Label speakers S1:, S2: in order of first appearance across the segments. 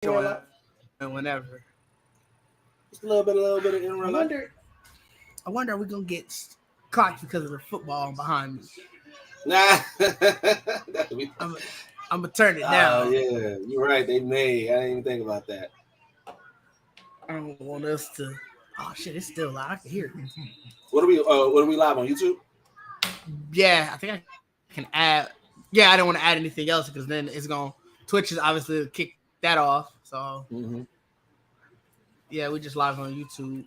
S1: Join whenever.
S2: Just a little bit of in real life.
S1: I wonder, are we gonna get clocked because of the football behind me?
S2: Nah.
S1: I'm gonna turn it down.
S2: Oh yeah, you're right. They may. I didn't even think about that.
S1: I don't want us to. Oh shit, it's still live. I can hear it.
S2: What are we live on YouTube?
S1: Yeah, I think I can add. Yeah, I don't want to add anything else because then it's gonna Twitch is obviously kick that off. So yeah, we just live on YouTube.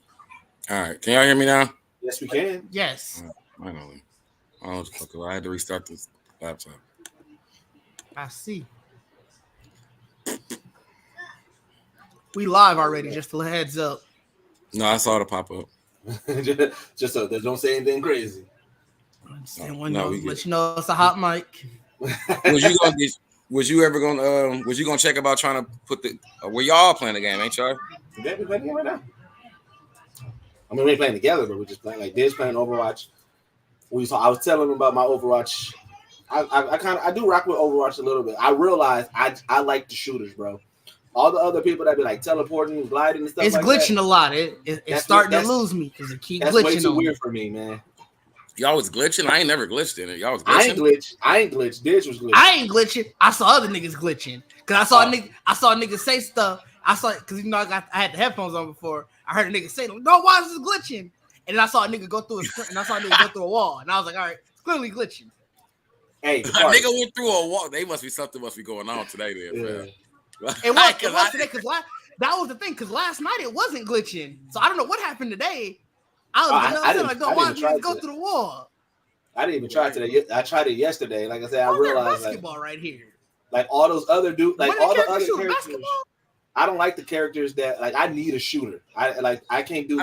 S3: All right, can y'all hear me now?
S2: Yes, we can.
S1: Yes.
S3: Finally. I had to restart this laptop.
S1: I see. We live already. Just a heads up.
S3: No, I saw it pop up.
S2: just so don't say anything crazy.
S1: Let you know it's a hot mic.
S3: Was you gonna check about trying to put the? Where y'all playing the game, ain't y'all?
S2: Yeah, we playing the game right now. I mean, we ain't playing together, but we're just playing. Like, Diz playing Overwatch. I was telling him about my Overwatch. I do rock with Overwatch a little bit. I realized I like the shooters, bro. All the other people that be like teleporting and gliding and stuff.
S1: It's
S2: like
S1: glitching
S2: that,
S1: a lot. It's starting to lose me because it keeps glitching.
S2: That's way too weird for me, man.
S3: Y'all was glitching. I ain't never glitched in it. Y'all was glitching.
S2: I ain't glitched. Diz was glitching.
S1: I ain't glitching. I saw other niggas glitching because I saw a nigga say stuff. I saw it because I had the headphones on before. I heard a nigga say, "No, why is this glitching?" And then I saw a nigga go through a wall, and I was like, "All right, it's clearly glitching."
S2: Hey,
S3: a nigga went through a wall. Something must be going on today, then.
S2: Yeah.
S1: It was today because that was the thing. Because last night it wasn't glitching, so I don't know what happened today. I go through the wall.
S2: I didn't even try it today. I tried it yesterday. Like I said, I realized
S1: basketball right here.
S2: Like all those other dudes, like all the other characters.
S1: Basketball?
S2: I don't like the characters that like. I need a shooter. I can't do.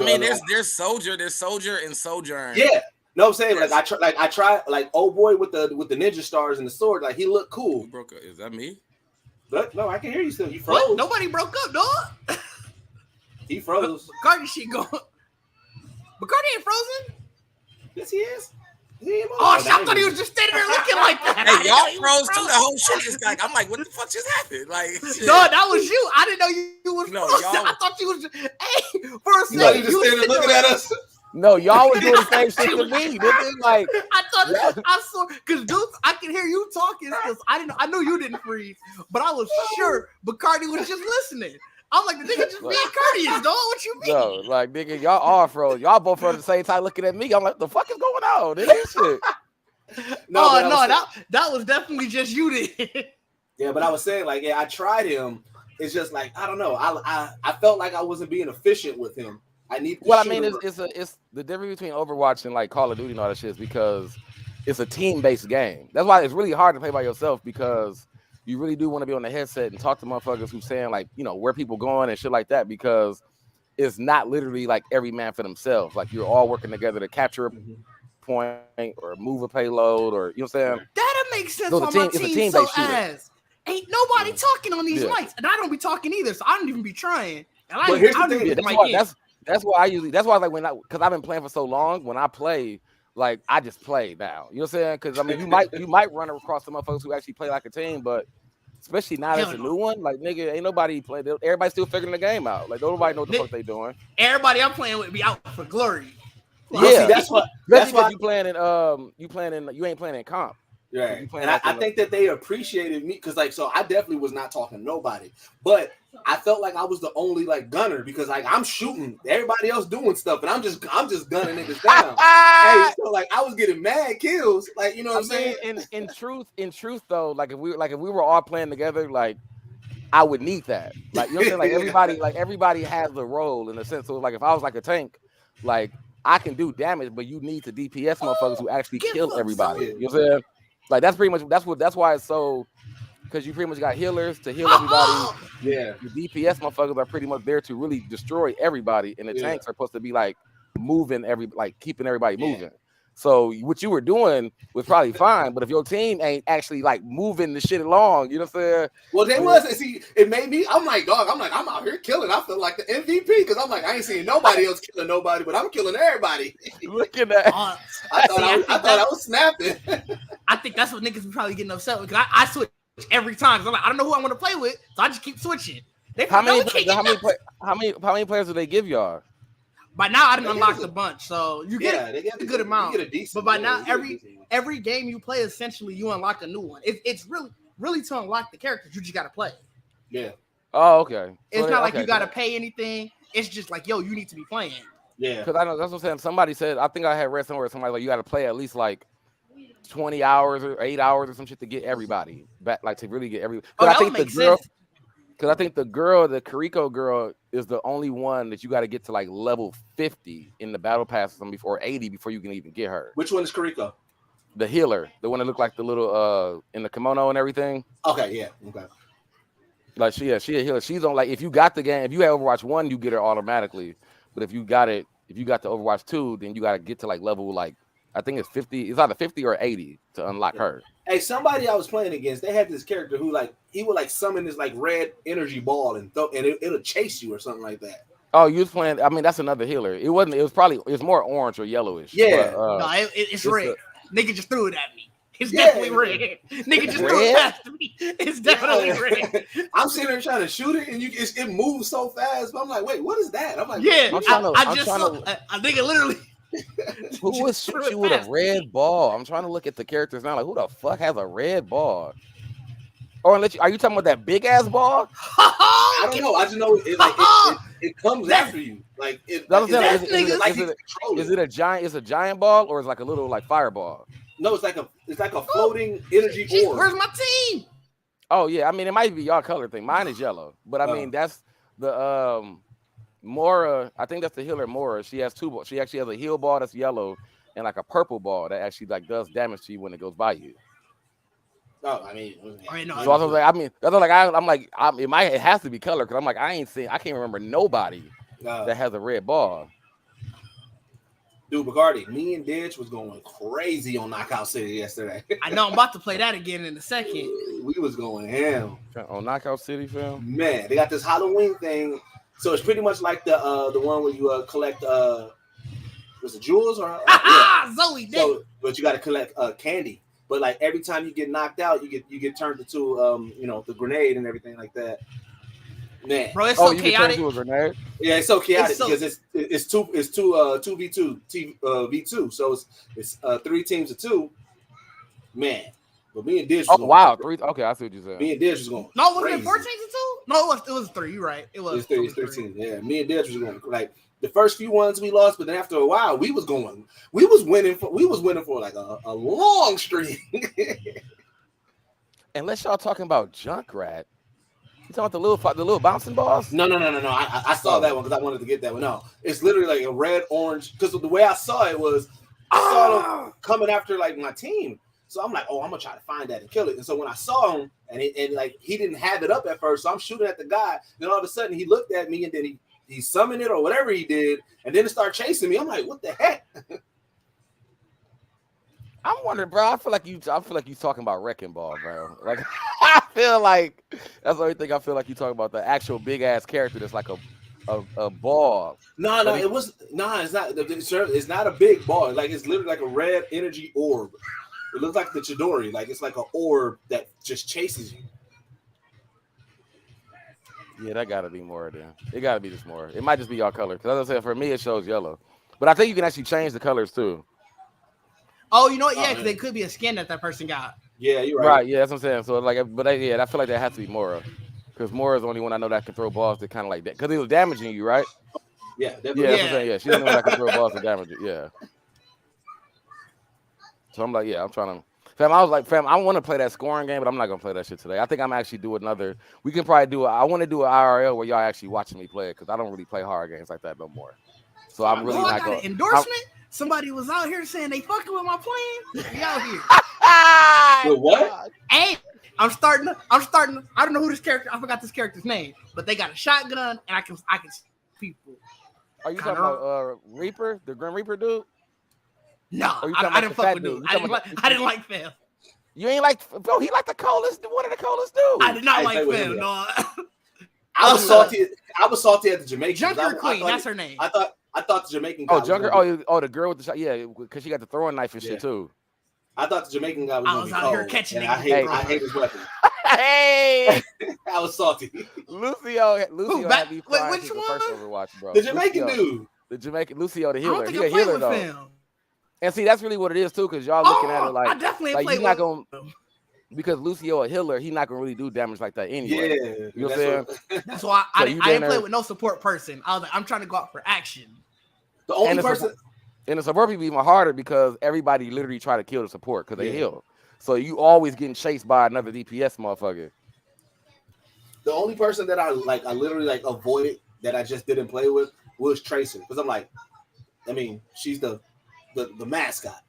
S3: There's soldier and sojourn.
S2: Yeah, no, I'm saying I try old boy with the ninja stars and the sword. Like he looked cool.
S3: You broke up. Is that me?
S2: But no, I can hear you still. You froze.
S1: What? Nobody broke up, dog.
S2: He froze.
S1: McCarty shit going. McCarty ain't frozen.
S2: Yes, he is.
S1: I thought he was just standing there looking like that.
S3: Hey, y'all froze too. The whole shit is like, I'm like, what the fuck just happened? Like, shit.
S1: No, that was you. I didn't know you was frozen. I thought you was just, hey, for a second.
S2: You just standing looking at us.
S4: No, y'all was doing the same shit to me. Like,
S1: I saw, because dude, I can hear you talking. I knew you didn't freeze, but I was sure Bacardi was just listening. I'm like, the nigga just being courteous, dog. What you mean?
S4: No, like, nigga, y'all all froze. Y'all both froze at the same time looking at me. I'm like, the fuck is going on? This shit.
S1: That was definitely just you then.
S2: Yeah, but I was saying, like, yeah, I tried him. It's just like, I don't know. I felt like I wasn't being efficient with him. It's
S4: the difference between Overwatch and like Call of Duty and all that shit is because it's a team-based game. That's why it's really hard to play by yourself, because you really do want to be on the headset and talk to motherfuckers who's saying like, you know, where people going and shit like that, because it's not literally like every man for themselves. Like you're all working together to capture a point or move a payload, or you know what I'm saying?
S1: That'll make sense. It's a team-based shooter. Ain't nobody talking on these mics, and I don't be talking either, so I don't even be trying. And
S4: that's why like because I've been playing for so long, when I play, like I just play now. You know what I'm saying? Because I mean, you might run across some motherfuckers who actually play like a team, but especially now that's a new one. Like nigga, ain't nobody playing. Everybody's still figuring the game out. Like nobody know what the fuck they doing.
S1: Everybody I'm playing with be out for glory.
S4: Yeah,
S2: that's why
S4: you ain't playing in comp.
S2: Right. And I think that they appreciated me because, like, so I definitely was not talking to nobody, but I felt like I was the only like gunner because like I'm shooting, everybody else doing stuff, and I'm just gunning niggas down. Hey, so like I was getting mad kills, like you know what I'm saying.
S4: In truth though, like if we were all playing together, like I would need that. Like you know what I'm saying. Like everybody has a role in a sense. So like if I was like a tank, like I can do damage, but you need to DPS motherfuckers who actually kill everybody. You know what I'm saying. Like that's pretty much that's why it's so, because you pretty much got healers to heal everybody.
S2: Yeah,
S4: the DPS motherfuckers are pretty much there to really destroy everybody, and the tanks are supposed to be like moving keeping everybody moving. So what you were doing was probably fine, but if your team ain't actually like moving the shit along, you know what I'm saying?
S2: Well, they wasn't. See, it made me. I'm like, dog. I'm out here killing. I feel like the MVP because I'm like, I ain't seeing nobody else killing nobody, but I'm killing everybody.
S4: Look at that.
S2: I thought I was snapping.
S1: I think that's what niggas be probably getting upset with, because I switch every time. Cause I'm like, I don't know who I want to play with, so I just keep switching.
S4: How many players do they give y'all?
S1: By now, I didn't unlock the bunch, so you get
S2: a
S1: good amount.
S2: You get a decent,
S1: but by now, every game you play, essentially, you unlock a new one. It's really to unlock the characters. You just gotta play.
S2: Yeah.
S4: Oh, okay.
S1: It's not like you gotta pay anything. It's just like, yo, you need to be playing.
S2: Yeah.
S4: Because I know that's what I'm saying. Somebody said, I think I had read somewhere somebody like you got to play at least like 20 hours or 8 hours or some shit to get everybody back, like to really get everybody. Because I think the girl, the Kiriko girl, is the only one that you got to get to like level 50 in the battle pass before 80 before you can even get her.
S2: Which one is Kiriko?
S4: The healer, the one that looked like the little in the kimono and everything.
S2: Okay, yeah, okay.
S4: Like she a healer. She's on like if you got the game, if you had Overwatch 1, you get her automatically. But if you got the Overwatch 2, then you got to get to like level like I think it's 50. It's either 50 or 80 to unlock her.
S2: Hey, somebody I was playing against, they had this character who like he would like summon this like red energy ball and it'll chase you or something like that.
S4: Oh, you was playing. I mean, that's another healer. It wasn't. It was more orange or yellowish.
S2: Yeah,
S4: but,
S1: no, it's red. Nigga just threw it at me. It's definitely red. Nigga just threw it past me. It's definitely red.
S2: I'm sitting there trying to shoot it, and it moves so fast. But I'm like, wait, what is that? I'm like,
S1: yeah, I just saw a nigga literally.
S4: Who would shoot you with a red ball? I'm trying to look at the characters now. Like, who the fuck has a red ball? Or are you talking about that big ass ball?
S2: I don't know. I just know it comes after you. Like is it a giant? It's a giant ball, or it's like a little like fireball? No, it's like a floating energy orb.
S1: Where's my team?
S4: Oh yeah, I mean it might be y'all color thing. Mine is yellow, but I mean that's the Mora. I think that's the healer Mora. She has two balls. She actually has a heal ball that's yellow and like a purple ball that actually like does damage to you when it goes by you.
S2: Oh, I mean,
S4: so also like, I mean, that's like it has to be color because I'm like I can't remember nobody that has a red ball.
S2: Dude, Bacardi, me and Ditch was going crazy on Knockout City yesterday.
S1: I know I'm about to play that again in a second.
S2: We was going ham
S4: on Knockout City, film.
S2: Man, they got this Halloween thing, so it's pretty much like the one where you collect was it jewels or
S1: Zoe?
S2: So, but you got to collect candy. But like every time you get knocked out, you get turned into the grenade and everything like that. Man,
S1: bro, it's so chaotic.
S4: You get turned into a grenade?
S2: Yeah, it's so chaotic because it's 2v2 v2. So it's 3 teams of 2. Man, but me and Dish.
S4: Oh wow, 3. Okay, I see what you said.
S2: Me and Dish was going.
S1: No, wasn't it 4 teams of 2? No, it was 3. You're right. It was
S2: 3 teams. Yeah, me and Dish was going like the first few ones we lost, but then after a while we was winning for like a long streak.
S4: Unless y'all talking about Junkrat. You talking about the little bouncing balls?
S2: No. I saw that one because I wanted to get that one. No, it's literally like a red orange. Because the way I saw it was, I saw them coming after like my team. So I'm like, oh, I'm gonna try to find that and kill it. And so when I saw him, and he didn't have it up at first, so I'm shooting at the guy. Then all of a sudden he looked at me, and then he summoned it or whatever he did, and then it started chasing me. I'm like, what the heck?
S4: I'm wondering, bro. I feel like you talking about Wrecking Ball, bro. Like I feel like that's the only thing I feel like you talking about the actual big ass character that's like a ball.
S2: No, it's not a big ball. Like it's literally like a red energy orb. It looks like the Chidori. Like it's like an orb that just chases you.
S4: Yeah, that gotta be more then. It gotta be just more. It might just be y'all color. Because as I said, for me it shows yellow. But I think you can actually change the colors too.
S1: Oh, you know what? Yeah, because it could be a skin that person got.
S2: Yeah, you're right.
S4: Right, yeah, that's what I'm saying. So like, I feel like that has to be Mora, because Mora is the only one I know that can throw balls that kind of like that, because he was damaging you, right?
S2: Yeah, definitely.
S4: Yeah, that's what I'm saying. Yeah, she's the only one that can throw balls to damage you. Yeah. So I'm like, yeah, I'm trying to. Fam, I was like, I want to play that scoring game, but I'm not gonna play that shit today. I think I'm actually do another. We can probably do. I want to do an IRL where y'all actually watching me play it, because I don't really play hard games like that no more. So I'm really not going.
S1: Endorsement. Somebody was out here saying they fucking with my plan. Be out here.
S2: With what?
S1: Hey, I'm starting. I don't know who this character. I forgot this character's name, but they got a shotgun, and I can see people.
S4: Are you talking about Reaper, the Grim Reaper dude?
S1: No, I didn't fuck with dude. I didn't like Phil.
S4: You ain't like, bro? He like the coldest, one of the coldest dudes.
S1: I did not like Phil. No.
S2: I was salty. I was salty at the Jamaican.
S1: Junker Queen, that's her name.
S2: I thought the Jamaican guy.
S4: Oh, Junker. Oh, the girl with the shot. Yeah, because she got the throwing knife and shit too.
S2: I thought the Jamaican guy was.
S1: I was out here catching it.
S2: I hate his weapon.
S4: Hey,
S2: I was salty.
S4: Lucio had me crying
S1: which
S4: since the
S1: one?
S4: first Overwatch, bro.
S2: The Jamaican
S4: Lucio,
S2: dude.
S4: the Jamaican Lucio, the
S1: I don't
S4: healer.
S1: think
S4: He
S1: I
S4: a
S1: played
S4: healer
S1: with
S4: though.
S1: him.
S4: And see, that's really what it is too, because y'all looking at it
S1: I definitely
S4: like
S1: played
S4: you're not
S1: with
S4: gonna
S1: him.
S4: because Lucio a healer, he not gonna really do damage like that anyway.
S2: Yeah,
S4: You know what I'm saying?
S1: That's why
S4: So
S1: I
S4: you
S1: didn't
S4: been
S1: play
S4: there-
S1: with no support person. I was like, I'm trying to go out for action.
S2: the only
S4: And
S2: person.
S4: And the support people even harder because everybody literally try to kill the support because they
S2: Yeah.
S4: heal. So you always getting chased by another DPS motherfucker.
S2: The only person that I literally like avoided that I just didn't play with was Tracer because I'm like, I mean, she's the mascot.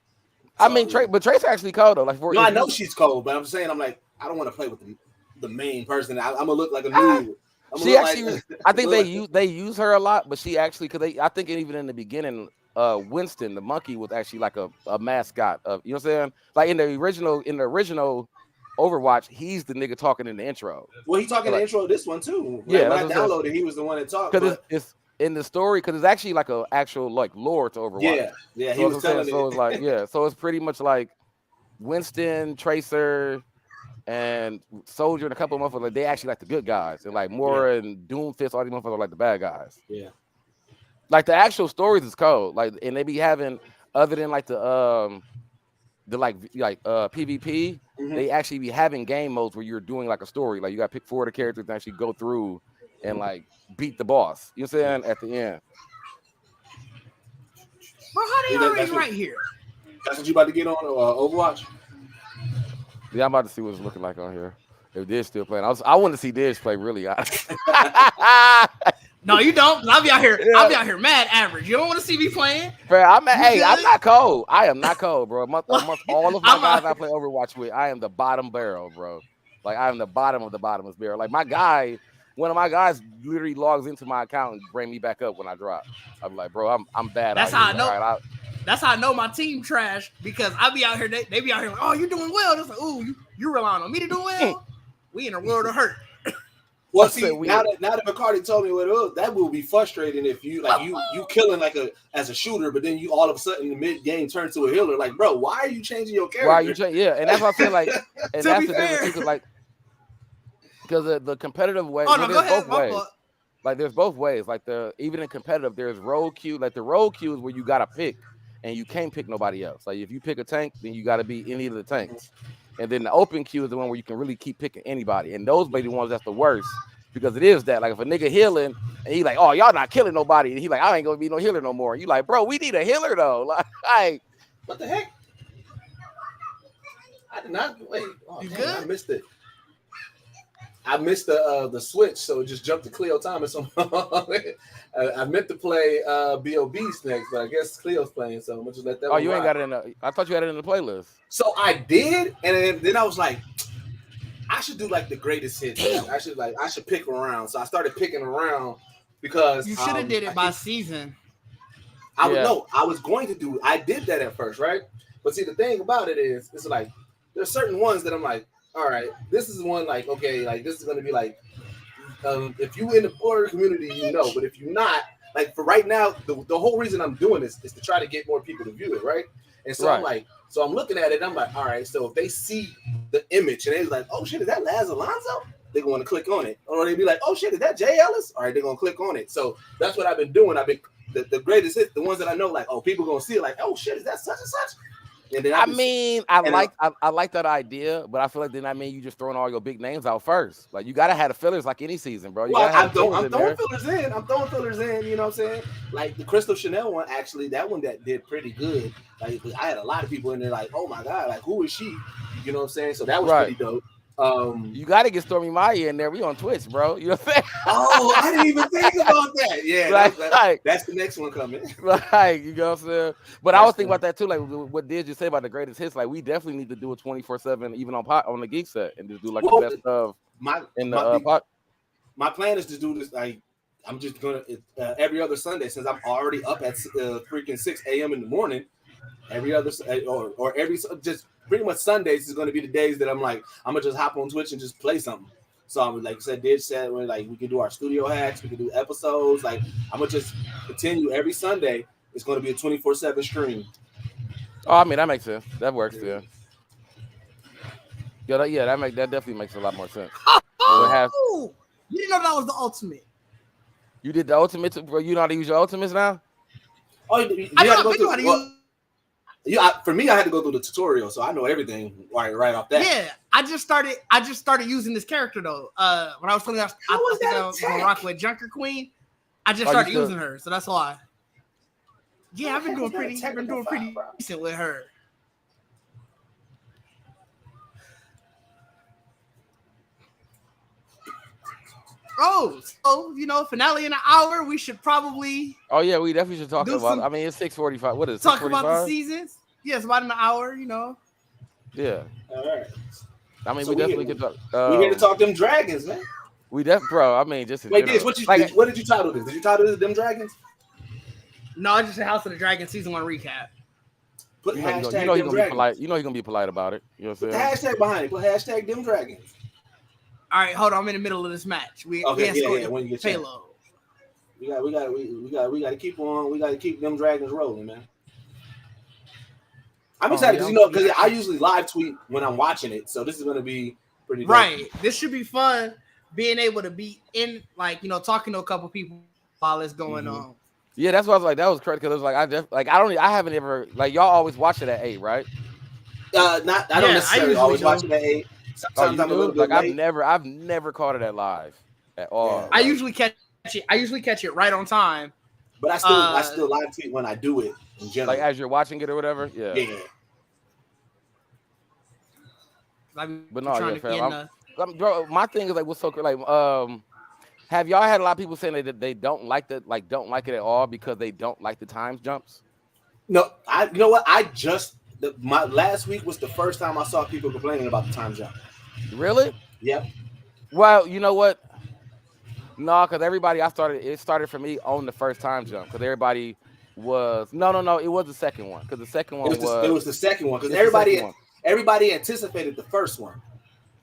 S4: I
S2: So,
S4: mean, but Trace actually cold though. Like for
S2: no, I know she's cold, but I'm saying I'm like, I don't want to play with the main person. I'm gonna look like a noob.
S4: She actually, I think they use her a lot, but she actually I think even in the beginning, Winston the monkey was actually like a mascot of, you know what I'm saying? Like in the original Overwatch, he's the nigga talking in the intro.
S2: Well, he talking in the intro of this one too.
S4: Yeah,
S2: when I downloaded, he was the one that talked.
S4: Because it's in the story, because it's actually like a actual like lore to Overwatch.
S2: Yeah,
S4: so
S2: he was telling
S4: So it's like so it's pretty much like Winston, Tracer, and Soldier and a couple of motherfuckers. Like, they actually like the good guys, and like Mora and Doomfist, all these motherfuckers are like the bad guys.
S2: Yeah,
S4: like the actual stories is cold. Like, and they be having other than like the PvP. They actually be having game modes where you're doing like a story. Like you got to pick 4 of the characters and actually go through and like beat the boss. You know what I'm saying? At the end.
S1: Bro, how they already right here?
S2: That's what you about to get on Overwatch?
S4: Yeah, I'm about to see what it's looking like on here. If Dish still playing, I want to see Dish play really.
S1: No, you don't. I'll be out here. Yeah. I'll be out here mad average. You don't want to see me playing.
S4: Bro, I'm not cold. I am not cold, bro. Amongst all of my guys I play Overwatch with, I am the bottom barrel, bro. Like I am the bottom of the bottomest barrel. Like my guy, one of my guys literally logs into my account and bring me back up when I drop. I'm like, bro, I'm bad.
S1: That's how I know. That's how I know my team trash, because I be out here. They be out here like, oh, you're doing well. It's like, ooh, you relying on me to do well. We in a world of hurt.
S2: Well, see, now that McCarty told me what it was, that will be frustrating if you you killing as a shooter, but then you all of a sudden in the mid game turn to a healer. Like, bro, why are you changing your character?
S4: Why are you changing? Yeah, and that's what I feel like. And that's the difference, like, because the competitive way.
S1: Oh no, go ahead.
S4: Like there's both ways. Like even in competitive, there's role queue. Like the role queue is where you gotta pick, and you can't pick nobody else. Like if you pick a tank, then you gotta be any of the tanks. And then the open queue is the one where you can really keep picking anybody. And those be the ones that's the worst, because it is that. Like if a nigga healing and he like, oh, y'all not killing nobody, and he like, I ain't gonna be no healer no more. You like, bro, we need a healer though. Like
S2: what the heck? I did not wait. Oh, damn, I missed it. I missed the switch, so it just jumped to Cleo Thomas. I meant to play B.O.B.'s next, but I guess Cleo's playing, so I'm gonna just let that.
S4: Oh, you ain't got it in I thought you had it in the playlist.
S2: So I did, and then I was like, I should do like the greatest hits. I should pick around. So I started picking around because
S1: you should have did it by season.
S2: I was going to do. I did that at first, right? But see, the thing about it is, it's like there's certain ones that I'm like, all right, this is one like, okay, like this is gonna be like, if you in the border community, you know, but if you're not, like for right now, the whole reason I'm doing this is to try to get more people to view it, right? And so I'm like, so I'm looking at it, and I'm like, all right, so if they see the image and they're like, oh shit, is that Laz Alonso? They're going to click on it. Or they be like, oh shit, is that Jay Ellis? All right, they're gonna click on it. So that's what I've been doing. I've been the greatest hits, the ones that I know, like, oh, people gonna see it, like, oh shit, is that such and such? And then
S4: I like that idea, but I feel like then you just throwing all your big names out first. Like you gotta have the fillers like any season, bro.
S2: I'm throwing fillers in. I'm throwing fillers in. You know what I'm saying? Like the Crystal Chanel one, actually, that one that did pretty good. Like I had a lot of people in there, like, oh my god, like who is she? You know what I'm saying? So that was pretty dope.
S4: You got to get Stormy Maya in there. We on Twitch, bro. You know what I'm saying?
S2: Oh, I didn't even think about that. Yeah, that's the next one coming.
S4: Like, you know what I'm saying? But I was thinking about that too. Like, what did you say about the greatest hits? Like, we definitely need to do a 24/7, even on the Geekset, and just do like the best of
S2: my plan is to do this. Like, I'm just gonna every other Sunday, since I'm already up at freaking 6 a.m. in the morning. Every other or every just pretty much Sundays is going to be the days that I'm like, I'm gonna just hop on Twitch and just play something. So I'm like I said, like we can do our studio hacks, we can do episodes. Like I'm gonna just continue every Sunday. It's going to be a 24/7 stream.
S4: Oh, I mean that makes sense. That works, yeah. Yeah, that definitely makes a lot more sense.
S1: Oh, you didn't know that was the ultimate.
S4: You did the ultimate, bro. You know how to use your ultimates now?
S2: Oh, you
S1: I
S2: had
S1: know
S2: to go
S1: I've been
S2: through.
S1: to
S2: Well,
S1: use.
S2: for me, I had to go through the tutorial, so I know everything right off that.
S1: Yeah, I just started using this character though. When I was telling you,
S2: How was
S1: think
S2: that
S1: I was gonna rock with Junker Queen. I just
S4: Oh, you
S1: started
S4: still-
S1: using her, so that's why. Yeah, I've been
S2: How the
S1: doing
S2: heck was that a technical foul, bro?
S1: decent with her. Oh, so finale in an hour. We should probably
S4: Oh yeah, we definitely should talk
S1: do
S4: about.
S1: some
S4: I mean, it's 6:45. What is it,
S1: talk about the
S4: 6:45?
S1: seasons. Yes, about an hour.
S4: Yeah.
S2: All right.
S4: I mean,
S2: So
S4: we definitely could talk.
S2: We here to talk them dragons, man.
S4: Bro. I mean, just in
S2: Wait,
S4: general.
S2: Diz, what did you title this? Did you title this them dragons?
S1: No, I just said House of the Dragon season 1 recap.
S2: Put
S4: You
S2: hashtag
S4: know he's
S2: them
S4: gonna be
S2: dragons.
S4: polite. You know he's gonna be polite about it. You know
S2: Put
S4: what
S2: the
S4: I'm saying?
S2: hashtag behind it. Put hashtag them dragons.
S1: All right, hold on. I'm in the middle of this match. We
S2: Okay,
S1: escort
S2: yeah. When you get
S1: payload.
S2: We got to keep on. We got to keep them dragons rolling, man. I'm excited because I usually live tweet when I'm watching it, so this is gonna be pretty dope.
S1: Right. This should be fun. Being able to be in, talking to a couple people while it's going on.
S4: Yeah, that's what I was like. That was crazy because it was like I haven't ever y'all always watch it at 8, right?
S2: I don't necessarily always watch it at 8. Sometimes I'm a little bit late.
S4: I've never caught it at live at all.
S2: Yeah.
S1: I usually catch it right on time.
S2: But I still live tweet when I do it in general.
S4: Like as you're watching it or whatever. Yeah.
S2: Yeah.
S4: But no, yeah, fam. Bro, my thing is like what's so like have y'all had a lot of people saying that they don't like it at all because they don't like the time jumps?
S2: No, you know what? My last week was the first time I saw people complaining about the time jump.
S4: Really?
S2: Yep.
S4: Well, you know what? No, because it started for me on the first time jump because everybody was no, it was the second one because the second one
S2: it was the second one because everybody anticipated the first one.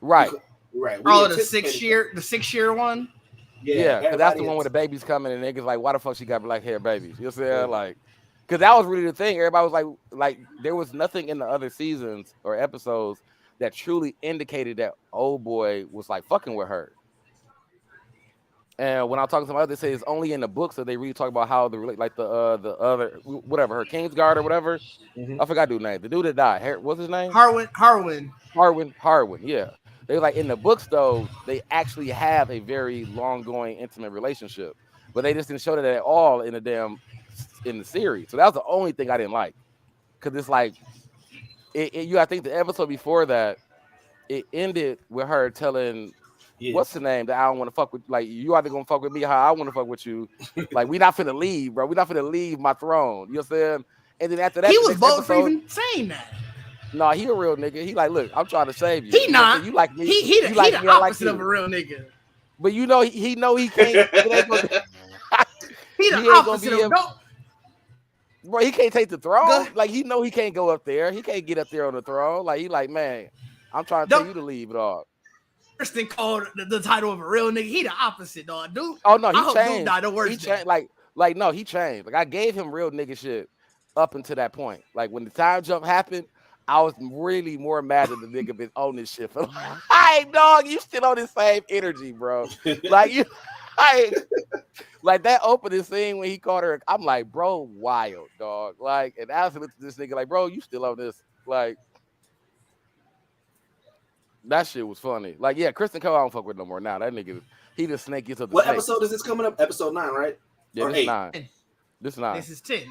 S4: Right.
S2: Right.
S1: The 6-year one.
S4: Yeah, because that's the one where the baby's coming and niggas like, why the fuck she got black hair babies? You know what I'm saying? Like, because that was really the thing. Everybody was like there was nothing in the other seasons or episodes that truly indicated that old boy was like fucking with her. And when I talk to somebody, they say it's only in the books that they really talk about how the other whatever her Kingsguard or whatever. I forgot dude's name. The dude that died. What's his name?
S1: Harwin.
S4: Yeah. They were like in the books though. They actually have a very long going intimate relationship, but they just didn't show that at all in the series. So that was the only thing I didn't like because it's like I think the episode before that it ended with her telling. Yeah. What's the name that I don't want to fuck with? Like, you either gonna fuck with me, how I want to fuck with you. Like, we not finna leave, bro. We not finna leave my throne. You know what I'm saying? And then after that,
S1: he was bold for even saying that.
S4: No, he a real nigga. He like, look, I'm trying to save you.
S1: He not.
S4: You like me.
S1: He the opposite of a real nigga.
S4: But you know, he know he can't.
S1: He the opposite of
S4: bro. He can't take the throne. Like, he know he can't go up there. He can't get up there on the throne. Like, he like, man, I'm trying to tell you to leave it all.
S1: First thing called the title of a real nigga. He the opposite, dog. Dude.
S4: Oh no, he
S1: Dude
S4: changed.
S1: died the worst.
S4: He changed. No, he changed. Like I gave him real nigga shit up until that point. Like when the time jump happened, I was really more mad at the nigga been on this shit. Hey, dog, you still on the same energy, bro. Like you, like that opening scene when he called her. I'm like, bro, wild, dog. Like, and I looked at this nigga like, bro, you still on this? Like. That shit was funny. Like, yeah, Kristen Cole, I don't fuck with no more now. That nigga, he just snake into the
S2: What
S4: snake.
S2: episode is this coming up? Episode 9, right?
S4: Yeah,
S2: or
S4: this
S2: 8?
S4: 9. This is 9.
S1: This is 10.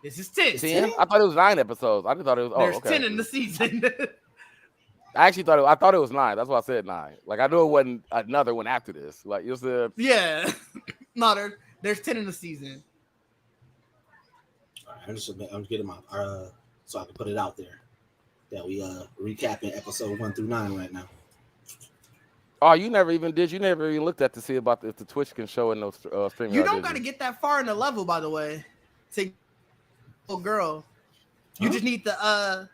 S1: This is 10.
S4: 10? I thought it was 9 episodes. I just thought it was.
S1: There's
S4: okay.
S1: 10 in the season.
S4: I actually thought it was 9. That's why I said 9. Like I knew it wasn't another one after this. Like you said.
S1: Yeah. No, there's 10 in the season.
S2: All right, I'm getting my so I can put it out there. That we recapping episode 1 through 9 right now.
S4: Oh, you never even looked at to see about if the Twitch can show in those streaming.
S1: You don't got to get that far in the level, by the way. To girl, you just need the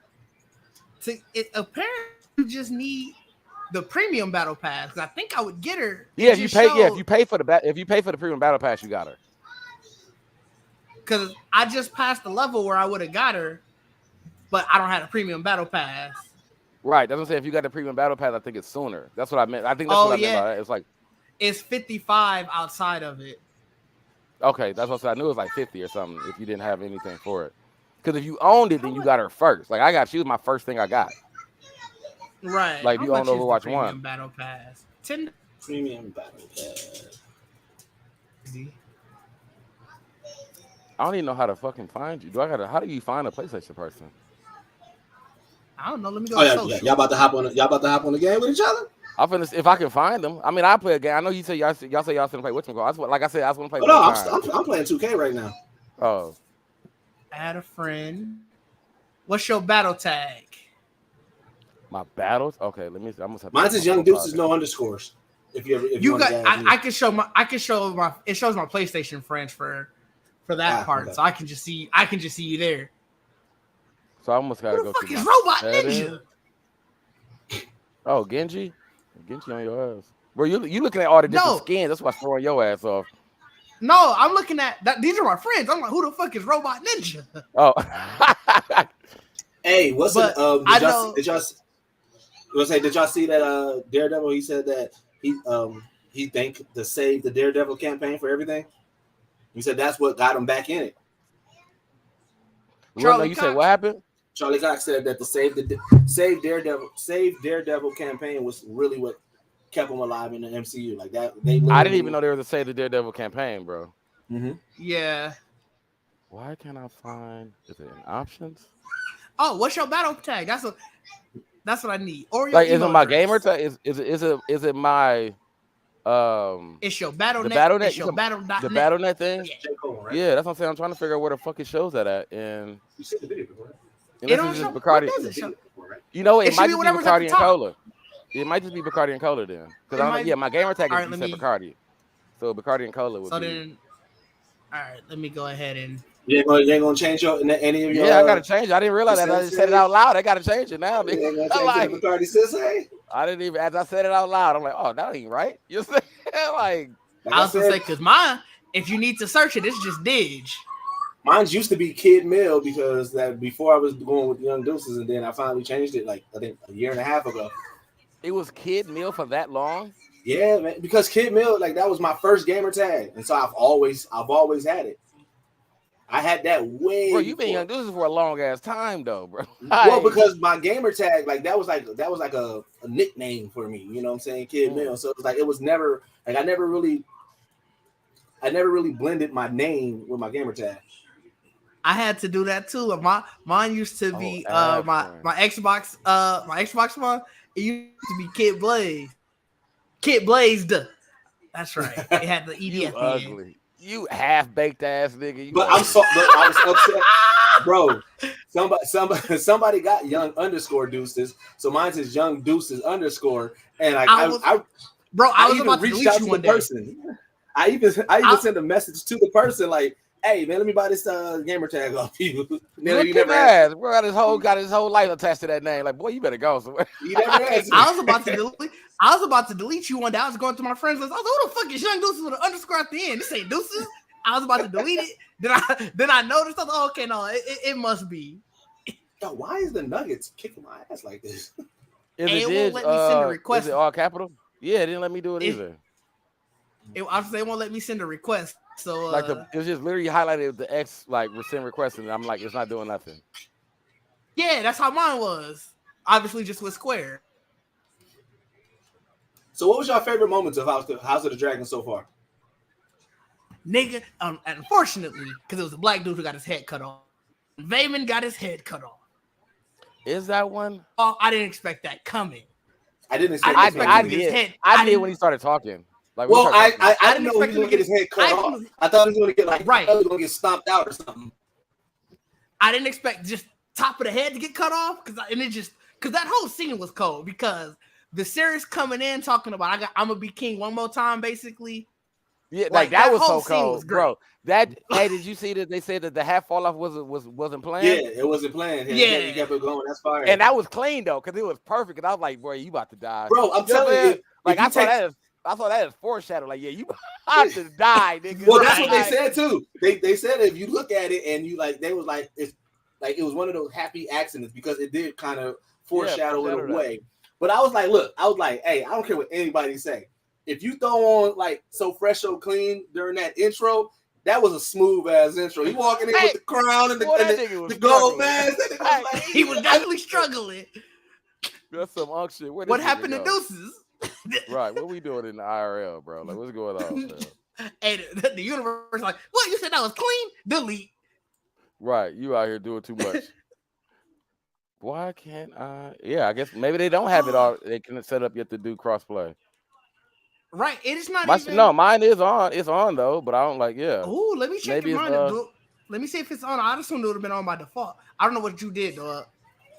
S1: apparently you just need the premium battle pass. I think I would get her.
S4: Yeah, if you pay for the premium battle pass, you got her.
S1: Because I just passed the level where I would have got her. But I don't have a premium battle pass.
S4: Right. That's what I'm saying. If you got the premium battle pass, I think it's sooner. That's what I meant. I think that's
S1: Oh,
S4: what I meant
S1: yeah.
S4: by that. It's like
S1: It's 55 outside of it.
S4: okay, that's what I said. I knew it was like 50 or something if you didn't have anything for it. Because if you owned it, then you got her first. Like I got, she was my first thing I got.
S1: Right.
S4: Like if
S1: How
S4: you owned
S1: much is the
S4: Overwatch
S1: premium
S4: 1.
S1: battle pass? 10.
S2: Premium battle pass.
S4: I don't even know how to fucking find you. How do you find a PlayStation person?
S1: I don't know. Let me go.
S2: Oh yeah,
S1: social.
S2: y'all about to hop on the game with each other?
S4: I'm finna, if I can find them. I mean, I play a game. I know you say y'all say y'all finna play whatchamacallit. Like I said, I was gonna play.
S2: Oh no,
S4: one time.
S2: I'm playing 2K right now.
S4: Oh,
S1: Add a friend. What's your battle tag?
S4: my battles. Okay, let me. I'm gonna.
S2: Mine's is Young Deuces, no underscores. If you
S1: You got.
S2: want
S1: I can show my. It shows my PlayStation friends for that part,
S2: okay.
S1: so I can just see. I can just see you there.
S4: So I almost gotta
S1: Who
S4: go.
S1: the fuck
S4: to
S1: is
S4: my
S1: Robot
S4: settings.
S1: Ninja?
S4: Oh, Genji on your ass. Bro, you looking at all the different skins. That's what's throwing your ass off.
S1: No, I'm looking at that. These are my friends. I'm like, who the fuck is Robot Ninja?
S4: Oh.
S2: Hey, what's it? Did y'all see that Daredevil? He said that he thanked the Save the Daredevil campaign for everything. He said that's what got him back in it.
S4: Charlie, you said what happened?
S2: Charlie Cox said that the Save Daredevil campaign was really what kept him alive in the MCU. Like that,
S4: I didn't even know there was a Save the Daredevil campaign, bro.
S2: Mm-hmm.
S1: Yeah.
S4: Why can't I find? Is it in options?
S1: Oh, what's your battle tag? That's what I need. Or your
S4: like, is it my
S1: address.
S4: gamer tag? Is it my
S1: It's your battle
S4: the
S1: net.
S4: battle net.
S1: It's your battle.
S4: The battle net thing.
S1: Yeah.
S2: Right?
S4: Yeah, that's what I'm saying. I'm trying to figure out where the fuck it shows that at. And
S2: You said the video before, right?
S1: It don't
S4: it's just
S1: show.
S4: Bacardi.
S1: What does it show?
S4: You know, it
S1: It should
S4: might
S1: be
S4: just be
S1: whatever's at the
S4: Bacardi and
S1: top.
S4: Cola. It might just be Bacardi and Cola then. Because my gamer tag
S1: Alright,
S4: is
S1: let
S4: said
S1: me-
S4: Bacardi. So Bacardi and Cola would
S1: So
S4: be.
S1: then, all right, let me go ahead and.
S2: You ain't gonna change any of your.
S4: Yeah, I gotta change it. I didn't realize that. I just said it out loud. I gotta change it now.
S2: You ain't
S4: Nigga.
S2: gonna change it to Bacardi Sensei.
S4: I didn't even, as I said it out loud, I'm like, oh, that ain't right. You saying like
S1: I was gonna say because mine, if you need to search it, it's just Dig.
S2: Mine's used to be Kid Mill because that before I was going with Young Deuces, and then I finally changed it like I think a year and a half ago.
S4: it was Kid Meal for that long?
S2: Yeah, man, because Kid Mill, like that was my first gamer tag, and so I've always had it. I had that way.
S4: Bro, you been Young Deuces for a long ass time though, bro.
S2: Well, because my gamer tag, like that was like a nickname for me. You know what I'm saying, Kid Mill. So it was like it was never like I never really blended my name with my gamer tag.
S1: I had to do that too. Mine used to be my Xbox one. It used to be Kid Blaze. Kid Blazed. That's right. It had the ED
S4: You
S1: at the
S4: ugly.
S1: end.
S4: You half baked ass nigga.
S2: But I was upset, bro. Somebody got Young _ Deuces, so mine says Young Deuces _ and like I was
S1: about to delete you one day.
S2: Person. I even sent a message to the person like, "Hey man, let me buy this gamer tag off you."
S4: You never asked. Bro, got his whole life attached to that name. Like, boy, you better go somewhere.
S2: You never asked.
S1: I was about to delete you one day. I was going through my friends list. I was like, "Who the fuck is Young Deuces with an underscore at the end? This ain't Deuces." I was about to delete it. Then I noticed. I was like, "Oh, okay, no, it must be."
S2: Yo, why is the Nuggets kicking my ass like this?
S1: It won't let me send a request.
S4: Is it all capital? Yeah, it didn't let me do it either.
S1: They won't let me send a request. So
S4: it was just literally highlighted the X like send request, and I'm like, it's not doing nothing.
S1: Yeah, that's how mine was. Obviously, just with Square.
S2: So, what was your favorite moments of House of the Dragon so far?
S1: Nigga, unfortunately, because it was a black dude who got his head cut off. Vayman got his head cut off.
S4: Is that one?
S1: Oh, I didn't expect that coming.
S2: I didn't expect.
S4: I did when he started talking. Like,
S2: well, I didn't know he was gonna get his head cut off. I thought he was gonna get he was gonna get stomped out or something.
S1: I didn't expect just top of the head to get cut off because that whole scene was cold because the series coming in talking about I'm gonna be king one more time basically.
S4: Yeah, like that was so cold, bro. Hey, did you see that they said that the half fall off wasn't planned?
S2: Yeah, it wasn't planned. Yeah, he kept it going. That's fire.
S4: And that was clean though, because it was perfect. And I was like, bro, you about to die,
S2: bro. I'm telling you,
S4: like I saw that as foreshadow. Like, yeah, you about to die, nigga.
S2: Well, that's what they said too. They said if you look at it and you like, they was like, it's like it was one of those happy accidents because it did kind of foreshadowed
S4: foreshadow
S2: it
S4: that.
S2: away. But I was like, look, hey, I don't care what anybody say. If you throw on like So Fresh So Clean during that intro, that was a smooth ass intro. He walking in with the crown and the gold mask.
S1: He was definitely struggling.
S4: That's some unk shit.
S1: What happened to Deuces?
S4: Right, what we doing in the IRL, bro? Like, what's going on, man?
S1: And the universe like, what? You said that was clean? Delete.
S4: Right, you out here doing too much. Why can't I? Yeah, I guess maybe they don't have it all. They can set up yet to do crossplay.
S1: Right, it is not even.
S4: No, mine is on. It's on though, but I don't like. Yeah.
S1: Oh, let me check
S4: maybe
S1: if mine. Let me see if it's on. I assumed it would have been on by default. I don't know what you did, dog.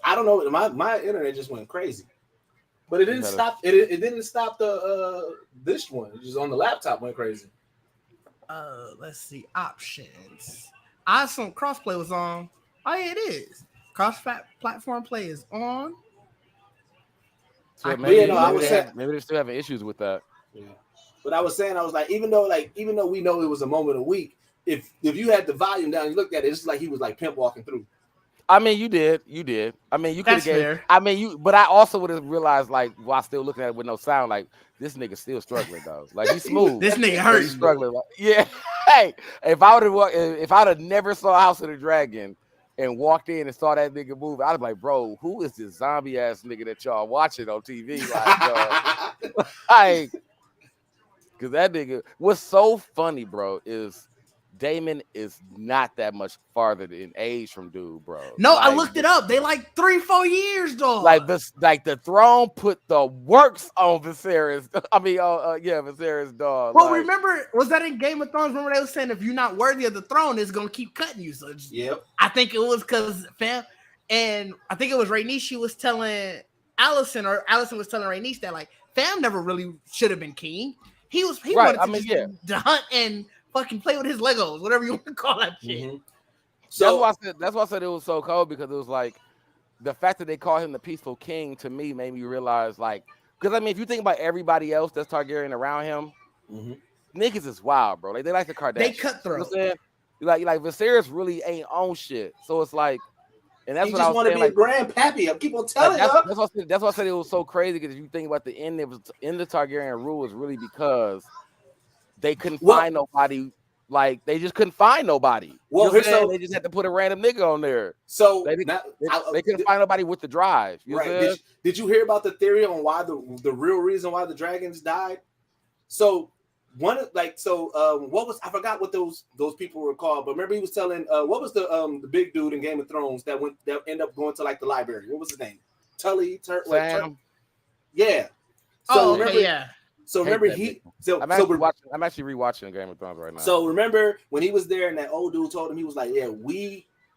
S2: I don't know. My internet just went crazy, but it didn't stop. It didn't stop the this one. It just on the laptop went crazy.
S1: Let's see options. I assumed crossplay was on. Oh yeah, it is. Cross-platform play is on.
S4: So maybe they're still having issues with that.
S2: Yeah, but I was saying, I was like, even though we know it was a moment a week, if you had the volume down, you looked at it, it's like he was like pimp walking through.
S4: I mean, you did. I mean, you could have. I mean, but I also would have realized, like, while still looking at it with no sound, like this nigga still struggling though. Like he's smooth.
S1: This nigga hurt.
S4: He's struggling. Like, yeah. Hey, if I'd have never saw House of the Dragon and walked in and saw that nigga move, I'd be like, bro, who is this zombie ass nigga that y'all watching on TV? Like, because that nigga, what's so funny, bro, is Damon is not that much farther in age from dude, bro.
S1: No, like, I looked it up. They like 3-4 years, dog.
S4: Like this, like the throne put the works on Viserys. I mean, Viserys, dog.
S1: Well, like, remember, was that in Game of Thrones? Remember they were saying if you're not worthy of the throne, it's gonna keep cutting you. So
S2: yep.
S1: I think it was because and I think it was Rhaenys. She was telling Allison, or Allison was telling Rhaenys that like fam never really should have been king. He
S4: right.
S1: wanted to hunt and fucking play with his Legos, whatever you want to call that shit.
S2: Mm-hmm.
S4: So that's why I said it was so cold, because it was like the fact that they call him the peaceful king to me made me realize, like, because I mean, if you think about everybody else that's Targaryen around him, niggas is wild, bro. Like they like the Kardashians.
S1: They cutthroat.
S4: You know what I'm saying? Like Viserys really ain't on shit. So it's like, and that's
S2: he
S4: what I was saying.
S2: He just want to be a grandpappy. I keep on telling you.
S4: That's why I said it was so crazy, because if you think about the end, it was in the Targaryen rule was really because they couldn't find nobody. Like they just couldn't find nobody.
S2: Well,
S4: they just had to put a random nigga on there.
S2: So
S4: they couldn't find nobody with the drive.
S2: Right? Did you hear about the theory on why the real reason why the dragons died? So what was, I forgot what those people were called, but remember he was telling what was the big dude in Game of Thrones that ended up going to like the library? What was his name? Tully? Yeah. So remember, yeah. So remember I'm
S4: actually rewatching Game of Thrones right now.
S2: So remember when he was there and that old dude told him, he was like, yeah,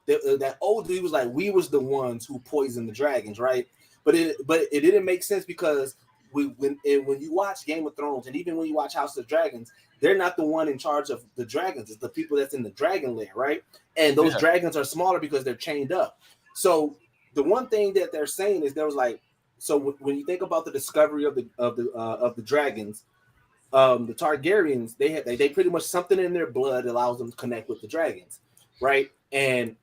S2: that old dude was like, we was the ones who poisoned the dragons, right? But it didn't make sense, because when you watch Game of Thrones, and even when you watch House of Dragons, they're not the one in charge of the dragons. It's the people that's in the dragon lair, right? And those dragons are smaller because they're chained up. So the one thing that they're saying is there was like, so when you think about the discovery of the dragons, the Targaryens, they pretty much something in their blood allows them to connect with the dragons, right? And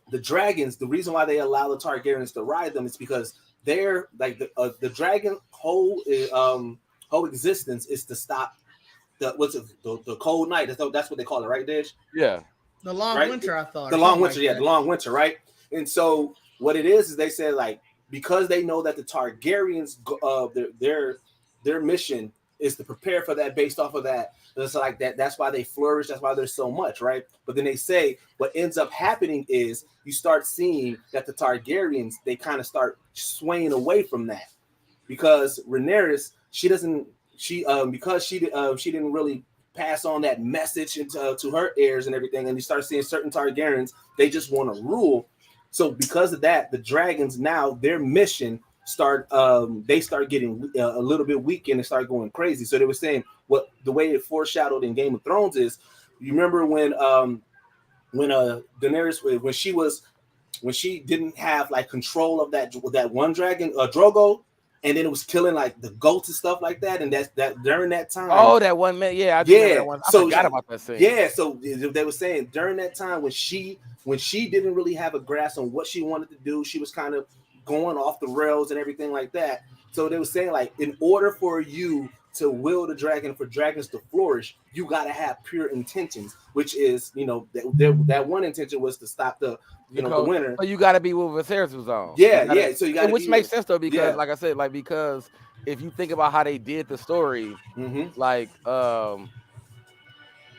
S2: the dragons, the reason why they allow the Targaryens to ride them is because they're like the dragon whole existence is to stop the cold night. That's what they call it, right, Dish?
S4: Yeah,
S1: the long winter. I thought
S2: the long winter, the long winter, right? And so what it is they said, like, because they know that the Targaryens, their mission is to prepare for that based off of that. It's like that. That's why they flourish. That's why there's so much, right? But then they say what ends up happening is you start seeing that the Targaryens, they kind of start swaying away from that, because Rhaenyra, she didn't really pass on that message to her heirs and everything. And you start seeing certain Targaryens, they just want to rule. So because of that, the dragons now, their mission they start getting a little bit weak and they start going crazy. So they were saying what the way it foreshadowed in Game of Thrones is, you remember when Daenerys, when she didn't have like control of that one dragon, Drogo, and then it was killing like the goats and stuff like that, and that during that time.
S4: Oh, that one man, yeah, that one. I forgot about that scene.
S2: Yeah, so they were saying during that time when she didn't really have a grasp on what she wanted to do, she was kind of going off the rails and everything like that. So they were saying like, in order for you to will the dragon, for dragons to flourish, you got to have pure intentions, which is, that one intention was to stop the winter.
S4: But you got to be what Viserys was on.
S2: Yeah. So you got,
S4: which makes sense though, because like I said, like, because if you think about how they did the story, like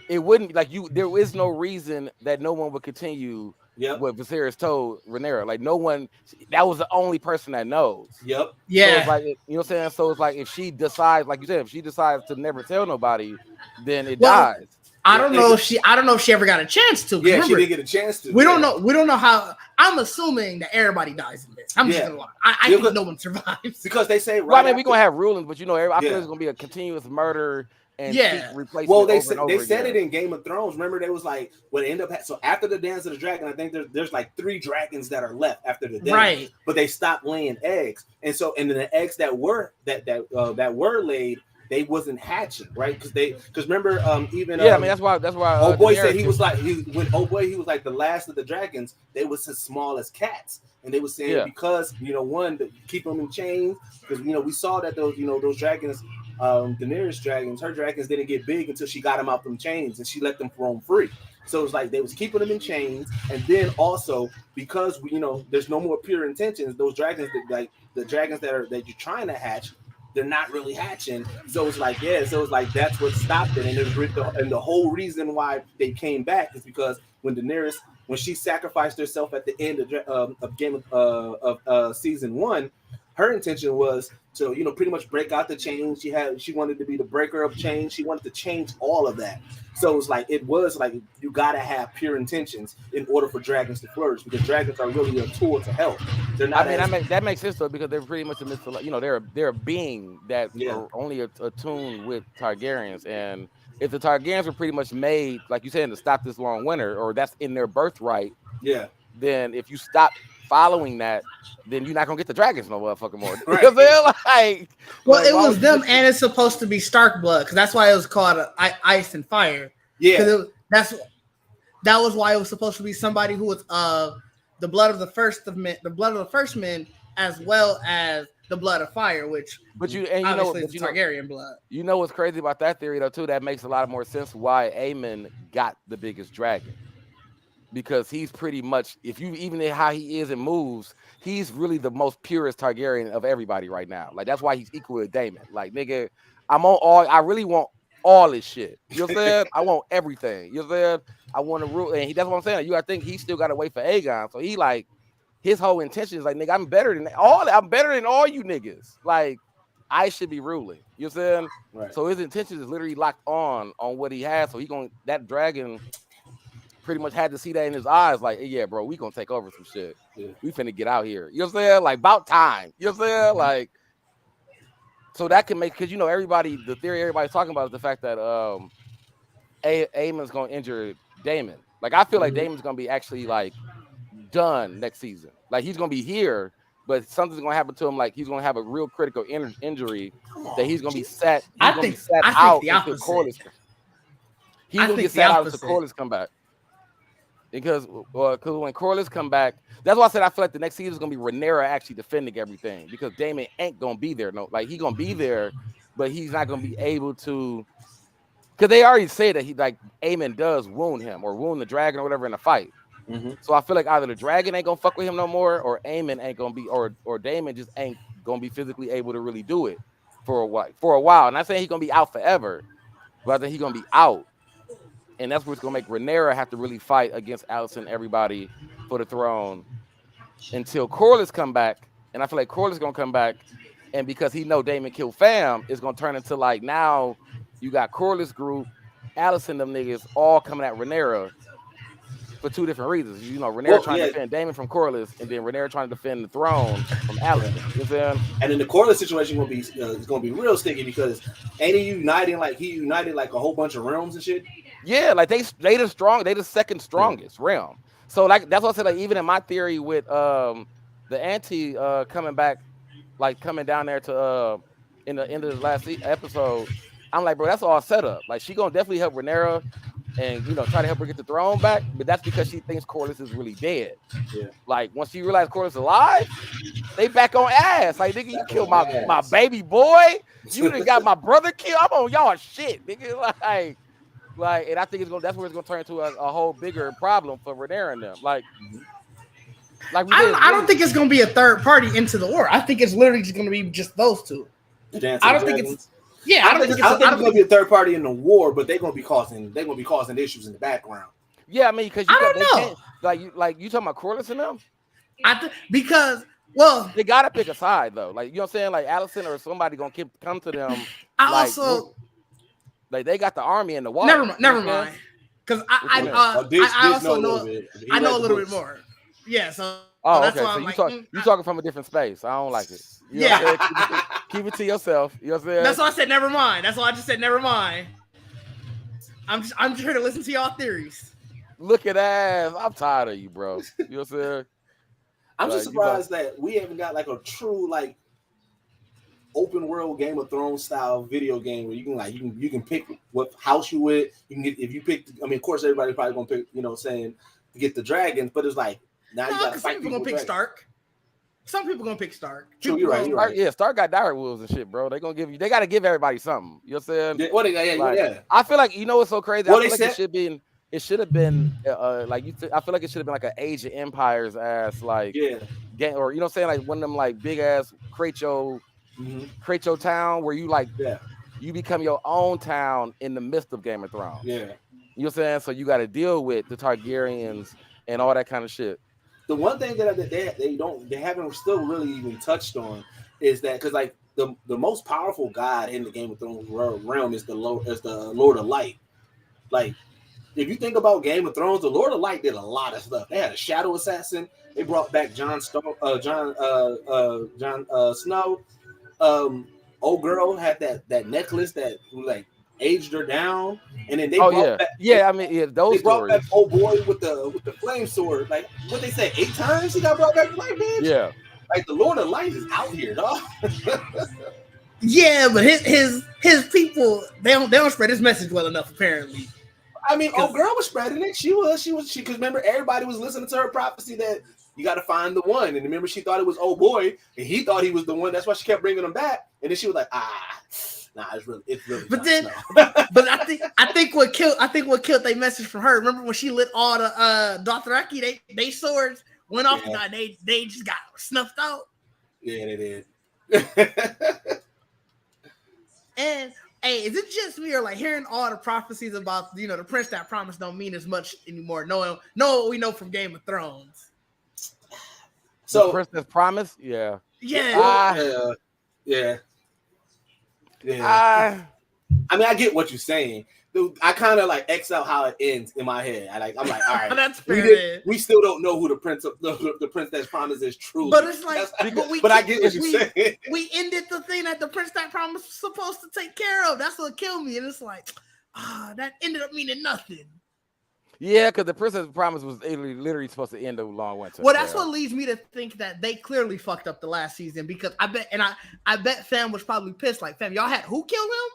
S4: it wouldn't, like, there is no reason that no one would continue what Viserys told Rhaenyra. Like, no one, that was the only person that knows.
S2: Yeah.
S4: So it's like, you know what I'm saying? So it's like, if she decides, like you said, if she decides to never tell nobody, then it dies.
S1: I don't know if she ever got a chance to.
S2: Yeah, remember, she didn't get a chance to.
S1: We don't know. We don't know how. I'm assuming that everybody dies in this. I'm just gonna lie. I think no one survives
S2: because they say.
S4: Well, I mean, we're gonna have rulings, but I feel it's gonna be a continuous murder and replacement.
S2: Well, they said it in Game of Thrones. Remember, they was like what ended up. So after the Dance of the Dragon, I think there's like 3 dragons that are left after the dance.
S1: Right.
S2: But they stopped laying eggs, and then the eggs that were laid, they wasn't hatching, right? Because remember, even
S4: I mean, that's why.
S2: Old boy said he was like he was like the last of the dragons. They was as small as cats, and they was saying because one, to keep them in chains, because we saw that those dragons, Daenerys dragons, her dragons didn't get big until she got them out from chains and she let them roam free. So it was like they was keeping them in chains, and then also because there's no more pure intentions. Those dragons like the dragons that you're trying to hatch, they're not really hatching. So it's like, that's what stopped it. And the whole reason why they came back is because when Daenerys, when she sacrificed herself at the end of season 1, her intention was to, pretty much break out the chains. She wanted to be the breaker of chains. She wanted to change all of that. So it was like you gotta have pure intentions in order for dragons to flourish, because dragons are really a tool to help. They're not.
S4: I mean, that makes sense though, because they're pretty much they're a being that are only attuned with Targaryens, and if the Targaryens were pretty much made, like you said, to stop this long winter, or that's in their birthright, then if you stop following that, then you're not gonna get the dragons no motherfucking more.
S2: Right.
S4: You know what I'm saying?
S1: It was them, and it's supposed to be Stark blood, because that's why it was called Ice and Fire.
S2: Yeah,
S1: that was why it was supposed to be somebody who was the blood of the first men, as well as the blood of fire, which obviously Targaryen blood.
S4: You know what's crazy about that theory though too? That makes a lot more sense why Aemon got the biggest dragon. Because he's pretty much, if you even how he is and moves, he's really the most purest Targaryen of everybody right now. Like, that's why he's equal to Daemon. Like, nigga, I really want all this shit. You know what I'm saying? I want everything. You know what I'm saying? I want to rule, and that's what I'm saying. I think he still got to wait for Aegon. So he like, his whole intention is like, nigga, I'm better than all you niggas. Like, I should be ruling. You know what I'm saying?
S2: Right.
S4: So his intention is literally locked on what he has. So that dragon pretty much had to see that in his eyes, like, hey, yeah, bro, we gonna take over some shit.
S2: Yeah.
S4: We finna get out here. You know what I'm saying? Like, about time. You know what I'm saying? Like, so that can make, because the theory everybody's talking about is the fact that Aemon's gonna injure Daemon. Like, I feel like Daemon's gonna be actually like done next season. Like, he's gonna be here, but something's gonna happen to him. Like, he's gonna have a real critical injury that he's gonna be set. He's gonna be set out until Corlys. He's gonna get set out until Corlys come back. Because when Corlys come back, that's why I said I feel like the next season is gonna be Rhaenyra actually defending everything, because Daemon ain't gonna be there. No, like, he gonna be there, but he's not gonna be able to. Because they already say that Aemon does wound him or wound the dragon or whatever in a fight.
S2: Mm-hmm.
S4: So I feel like either the dragon ain't gonna fuck with him no more, or Aemon ain't gonna be, or Daemon just ain't gonna be physically able to really do it for a while. And I'm not saying he's gonna be out forever, but I think he's gonna be out. And that's what's gonna make Rhaenyra have to really fight against Alicent and everybody for the throne until Corlys come back. And I feel like Corlys gonna come back, and because he know Daemon killed fam, it's gonna turn into like, now you got Corlys group, Alicent, them niggas all coming at Rhaenyra for 2 different reasons. Rhaenyra trying to defend Daemon from Corlys, and then Rhaenyra trying to defend the throne from Alicent. You know what I'm saying? And
S2: then the Corlys situation gonna be is gonna be real sticky, because ain't he united like a whole bunch of realms and shit.
S4: Yeah, like they the second strongest realm. So like that's what I said. Like, even in my theory with the auntie coming back, like coming down there to in the end of the last episode, I'm like, bro, that's all set up. Like, she gonna definitely help Rhaenyra. and try to help her get the throne back. But that's because she thinks Corlys is really dead.
S2: Yeah.
S4: Like once she realized Corlys is alive, they back on ass. Like nigga, you
S2: Back
S4: killed
S2: on
S4: my
S2: ass.
S4: baby boy. You done got my brother killed. I'm on y'all shit, nigga. Like, and I think that's where it's gonna turn into a whole bigger problem for Rhaenyra and them. Like we said,
S1: I don't think it's gonna be a third party into the war. I think it's literally just gonna be just those two.
S2: The Dance
S1: I
S2: of
S1: don't think
S2: Dragons.
S1: it's. Yeah,
S2: I don't think it's gonna be a third party in the war, but they're gonna be causing issues in the background.
S4: yeah, I mean, because
S1: I don't know.
S4: Like you talking about Corlys and them.
S1: Because well,
S4: they gotta pick a side though. Like you know what I'm saying? Like Allison or somebody gonna come to them. Like they got the army in the water.
S1: Never mind. Because I also know I know a little bit more. Yeah, so that's
S4: okay.
S1: why
S4: So
S1: I'm
S4: you talking from a different space. I don't like it. You know what I'm saying? Keep it to yourself. You know what I'm saying?
S1: That's why I said never mind. That's why I just said never mind. I'm just here to listen to y'all theories.
S4: Look at that. I'm tired of you, bro. You know what I'm saying?
S2: I'm just surprised that we haven't got like a true like open world Game of Thrones style video game where you can pick what house you with. You can get if you pick. I mean, of course, everybody's probably gonna pick. Saying to get the dragons, but it's like now you got to fight.
S1: Some people gonna pick Stark. Some people gonna pick Stark.
S2: True, you're right.
S4: Yeah, Stark got dire wolves and shit, bro. They gotta give everybody something. You know what I'm saying?
S2: Yeah.
S4: I feel like what's so crazy.
S2: What
S4: I feel like it should have been like I feel like it should have been like an Age of Empires ass game, or you know what I'm saying, like one of them like big ass create your town where you you become your own town in the midst of Game of Thrones.
S2: Yeah.
S4: You know what I'm saying? So you got to deal with the Targaryens and all that kind of shit.
S2: The one thing that they haven't still really even touched on is that because like the most powerful god in the Game of Thrones realm is the Lord of Light. Like if you think about Game of Thrones, the Lord of Light did a lot of stuff. They had a shadow assassin. They brought back Jon Snow. Old girl had that necklace that like aged her down, and then they brought back.
S4: Yeah, I mean, those
S2: they brought back old boy with the flame sword. Like what they say, 8 times he got brought back to life, bitch.
S4: Yeah,
S2: like the Lord of Light is out here, dog.
S1: Yeah, but his people they don't spread his message well enough, apparently.
S2: I mean, old girl was spreading it. She because remember everybody was listening to her prophecy that you got to find the one, and remember she thought it was old boy, and he thought he was the one. That's why she kept bringing him back, and then she was like, nah, it's really.
S1: But then, but I think what killed their message from her. Remember when she lit all the Dothraki, they swords went off, and they just got snuffed out.
S2: Yeah, they did.
S1: And hey, is it just me or like hearing all the prophecies about the prince that promised don't mean as much anymore? Knowing what we know from Game of Thrones.
S4: So the prince that promised, yeah.
S2: I mean, I get what you're saying. I kind of like X out how it ends in my head. I'm like, all right,
S1: that's fair.
S2: We still don't know who the prince that's promised is truly.
S1: But it's like,
S2: but I get what you're saying.
S1: We ended the thing that the prince that promised was supposed to take care of. That's what killed me. And it's like, that ended up meaning nothing.
S4: Yeah, because the Princess Promise was literally supposed to end a long winter.
S1: Well, that's what leads me to think that they clearly fucked up the last season because I bet fam was probably pissed. Like, fam, y'all had who killed him?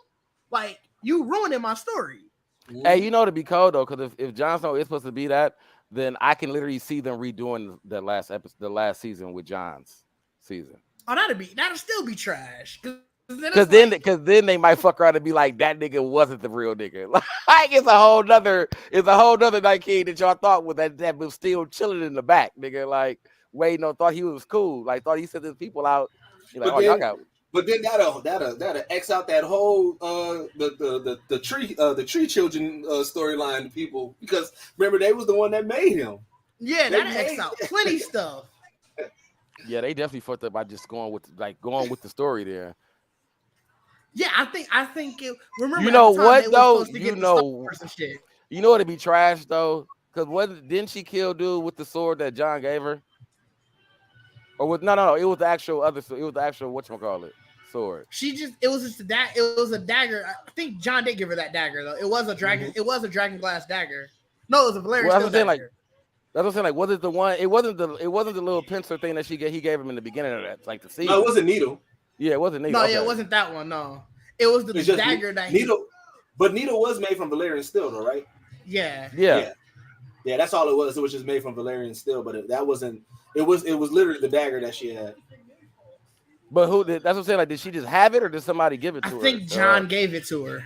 S1: Like, you ruining my story.
S4: Hey, to be cold though, because if Jon Snow is supposed to be that, then I can literally see them redoing the last episode, the last season with Jon's season.
S1: Oh, that'll still be trash.
S4: Because then they might fuck around and be like, that nigga wasn't the real nigga. Like it's a whole nother Night King that y'all thought was that was still chilling in the back, nigga. Like waiting on, thought he was cool, like thought he sent his people out. You're like, y'all got.
S2: But then that'll X out that whole the tree children storyline to people because remember they was the one that made him.
S1: Yeah, that X out plenty stuff.
S4: Yeah, they definitely fucked up by just going with the story there.
S1: Yeah, I think it. Remember,
S4: you know what though? You know it'd be trash though, because didn't she kill dude with the sword that Jon gave her? Or with no, it was the actual whatchamacallit sword.
S1: It was a dagger. I think Jon did give her that dagger though. It was a dragon. It was a dragon glass dagger. No, it was a Valerian dagger.
S4: That's what I'm saying. Like, was it the one? It wasn't the little pincer thing that he gave him in the beginning of that, like the season.
S2: No, it wasn't Needle.
S4: Yeah, it wasn't Needle.
S1: No, yeah, it wasn't that one. No, it was the dagger that
S2: Needle. But Needle was made from Valerian steel, though, right?
S1: Yeah.
S4: Yeah.
S2: Yeah, that's all it was. It was just made from Valerian steel, but that wasn't. It was literally the dagger that she had.
S4: But who did? That's what I'm saying. Like, did she just have it, or did somebody give it
S1: I
S4: to her?
S1: think John gave it to her.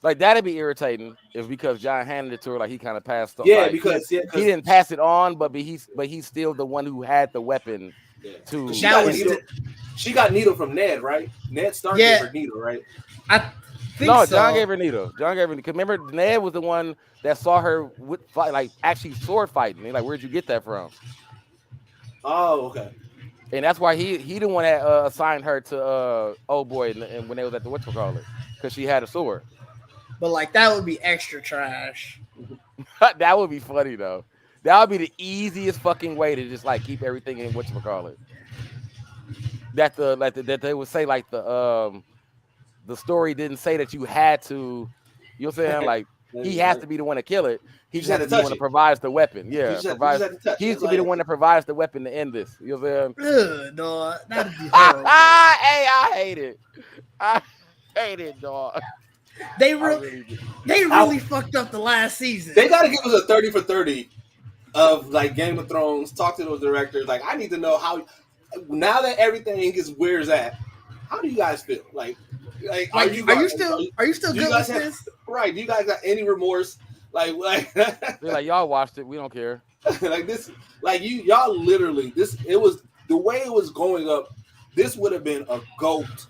S4: Like that'd be irritating if because John handed it to her, like he kind of passed on.
S2: Yeah,
S4: like,
S2: because
S4: he didn't pass it on, but he's still the one who had the weapon. To
S2: she got needle from Ned, right? Ned Stark gave her needle, right?
S1: I think
S4: no,
S1: so.
S4: John gave her needle. John gave her. Because remember, Ned was the one that saw her fight, like actually sword fighting. He's like, where'd you get that from?
S2: Oh, okay.
S4: And that's why he the one that assigned her to old boy and when they was at the whatchamacallit, because she had a sword.
S1: But like that would be extra trash.
S4: That would be funny though. That would be the easiest fucking way to just like keep everything in whatchamacallit. That they would say like the story didn't say that you had to. You know what I'm saying? Like he has to be the one to kill it. He just has to be the one that provides the weapon. Yeah, he's to be the one that provides the weapon to end this. You know what I'm saying?
S1: Ugh, dog. That'd be horrible.
S4: Hey, I hate it. I hate it, dog.
S1: They really fucked up the last season.
S2: They gotta give us a 30 for 30 of like Game of Thrones. Talk to those directors. Like, I need to know how now that everything is where it's at. How do you guys feel? Like are you still
S1: good with this?
S2: Right? Do you guys got any remorse? Like
S4: they're like, y'all watched it. We don't care.
S2: Like this, like y'all literally this. It was the way it was going up. This would have been a GOAT.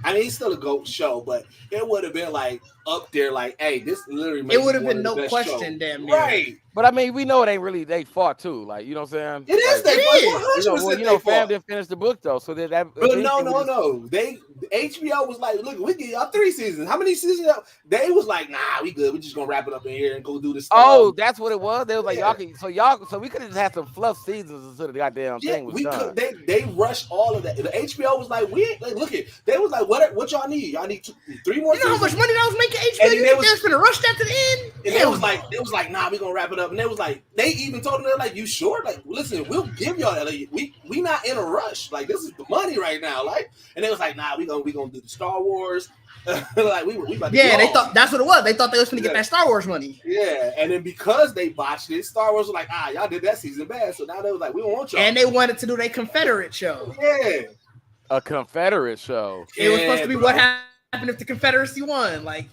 S2: I mean, it's still a GOAT show, but it would have been like up there. Like, hey, this literally.
S1: It would have been no question, damn near.
S2: Right.
S4: But I mean, we know it ain't really they fought too. Like, you know what I'm saying?
S2: It is.
S4: Like,
S2: they fought.
S4: fam didn't finish the book though, so that.
S2: But no. They HBO was like, look, we give y'all 3 seasons. How many seasons? They was like, nah, we good. We just gonna wrap it up in here and go do this.
S4: Oh, that's what it was. They was like, so we could have just had some fluff seasons until the goddamn thing was done.
S2: They rushed all of that. The HBO was like, we ain't like, look it. They was like, what y'all need? Y'all need 3 more.
S1: You know how much money that was making HBO? You think they was gonna rush that to the end?
S2: And they was like, nah, we gonna wrap it up. And they was like, they even told them, they're like, you sure? Like, listen, we'll give y'all that. Like, we not in a rush. Like, this is the money right now. Like, and they was like, nah, we gonna do the Star Wars. Like we about to
S1: they thought that's what it was. They thought they was gonna get that Star Wars money.
S2: Yeah, and then because they botched it, Star Wars was like, y'all did that season bad. So now they was like, we don't want y'all.
S1: And they wanted to do their Confederate show.
S2: Yeah.
S4: A Confederate show.
S1: It was supposed to be what happened if the Confederacy won. Like,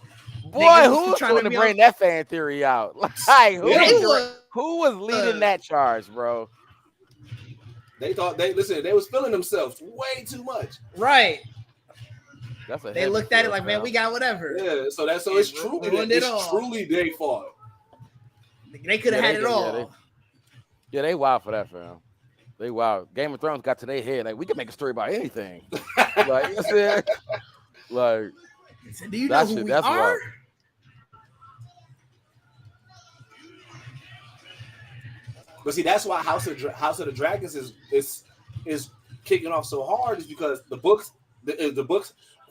S4: boy, who was trying to bring that fan theory out? Like, who was leading that charge, bro?
S2: They thought they was feeling themselves way too much.
S1: Right.
S4: They
S1: looked at it like, man, we got whatever.
S2: Yeah, so it's truly their fault.
S1: They could have had it all.
S4: They wild for that, fam. They wild. Game of Thrones got to their head. Like, we can make a story about anything. Like, you know what I'm saying? Like,
S1: so do you know who we are? Wild.
S2: But see, that's why House of the Dragons is kicking off so hard, is because the books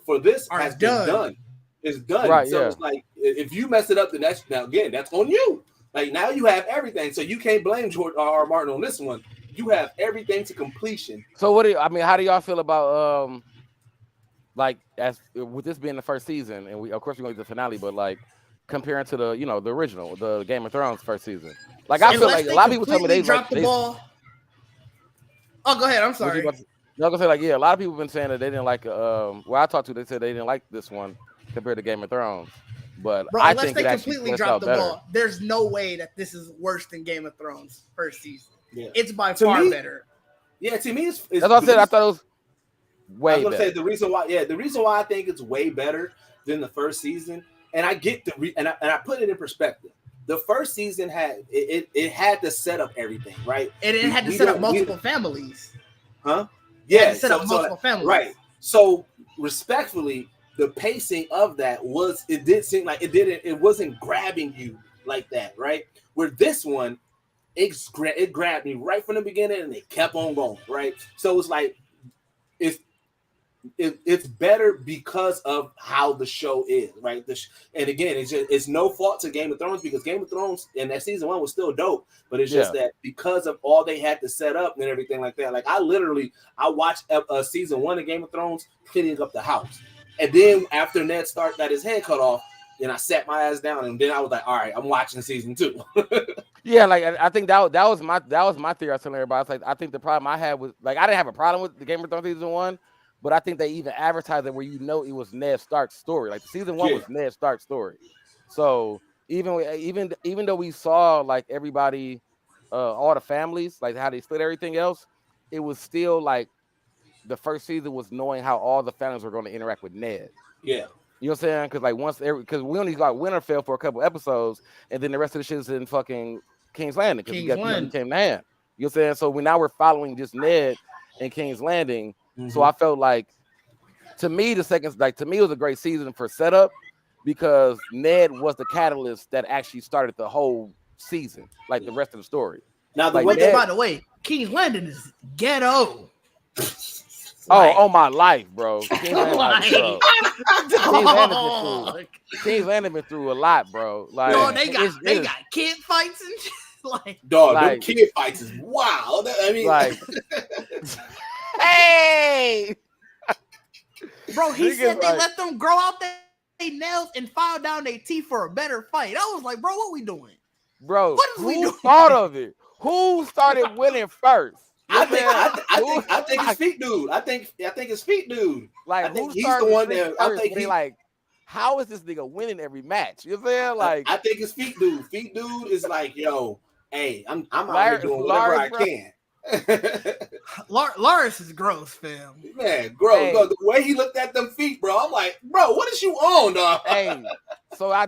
S2: for this has been done. It's done.
S4: Right,
S2: so it's like, if you mess it up, then that's on you. Like, now you have everything, so you can't blame George R. Martin on this one. You have everything to completion.
S4: So how do y'all feel about like, as with this being the first season, and of course we're going to do the finale, but like comparing to the the original, the Game of Thrones first season. Like, I feel like a lot of people told me they
S1: dropped the ball. Oh, go ahead. I'm sorry.
S4: I was gonna say, like, a lot of people have been saying that they didn't like. I talked to, they said they didn't like this one compared to Game of Thrones. But
S1: bro,
S4: I think
S1: they completely dropped the ball, there's no way that this is worse than Game of Thrones first season. Yeah. It's by far better.
S2: Yeah, to me, it's
S4: that's what I said. I thought it was way better.
S2: Say the reason why I think it's way better than the first season, and I get and I put it in perspective. The first season had it had to set up everything, right?
S1: And it had to set up multiple families.
S2: Huh? Yeah,
S1: set up multiple families.
S2: Right. So respectfully, the pacing of that it did seem like it wasn't grabbing you like that, right? Where this one, it grabbed me right from the beginning and it kept on going, right? So it's like it's better because of how the show is, right? And again, it's no fault to Game of Thrones, because Game of Thrones and that season 1 was still dope, but it's just that because of all they had to set up and everything like that. Like, I watched season 1 of Game of Thrones cleaning up the house, and then after Ned Stark got his head cut off, and I sat my ass down, and then I was like, all right, I'm watching season 2.
S4: Yeah, like I think that was my theory. I was telling everybody. It's like I think the problem I had was like I didn't have a problem with the Game of Thrones season 1, but I think they even advertised it where it was Ned Stark's story. Like season 1 was Ned Stark's story. So even though we saw like everybody, all the families, like how they split everything else, it was still like the first season was knowing how all the families were going to interact with Ned.
S2: Yeah.
S4: You know what I'm saying? Because we only got Winterfell for a couple episodes, and then the rest of the shit is in fucking King's Landing because he came to hand. You know what I'm saying? So we're following just Ned and King's Landing. Mm-hmm. So I felt like, to me, it was a great season for setup because Ned was the catalyst that actually started the whole season, like the rest of the story.
S2: Now,
S1: by the way, King's Landing is ghetto.
S4: Oh my life, bro. King's Landing been through a lot, bro. Like,
S1: no, they got kid fights and shit. Like,
S2: dog, them kid fights is wild. I mean, like,
S4: hey,
S1: bro, he said they let them grow out their nails and file down their teeth for a better fight. I was like, bro, what we doing?
S4: Bro, who thought of it? Who started winning first?
S2: I think it's Feet Dude. I think it's Feet Dude.
S4: Like, who he's the one that I think he like. How is this nigga winning every match? You know what I'm saying? Like,
S2: I think it's Feet Dude. Feet Dude is like, yo, hey, I'm out here doing whatever I can.
S1: Lars is gross, fam.
S2: Man, gross. Hey. The way he looked at them feet, bro, I'm like, bro, what is you on, dog?
S4: Hey, I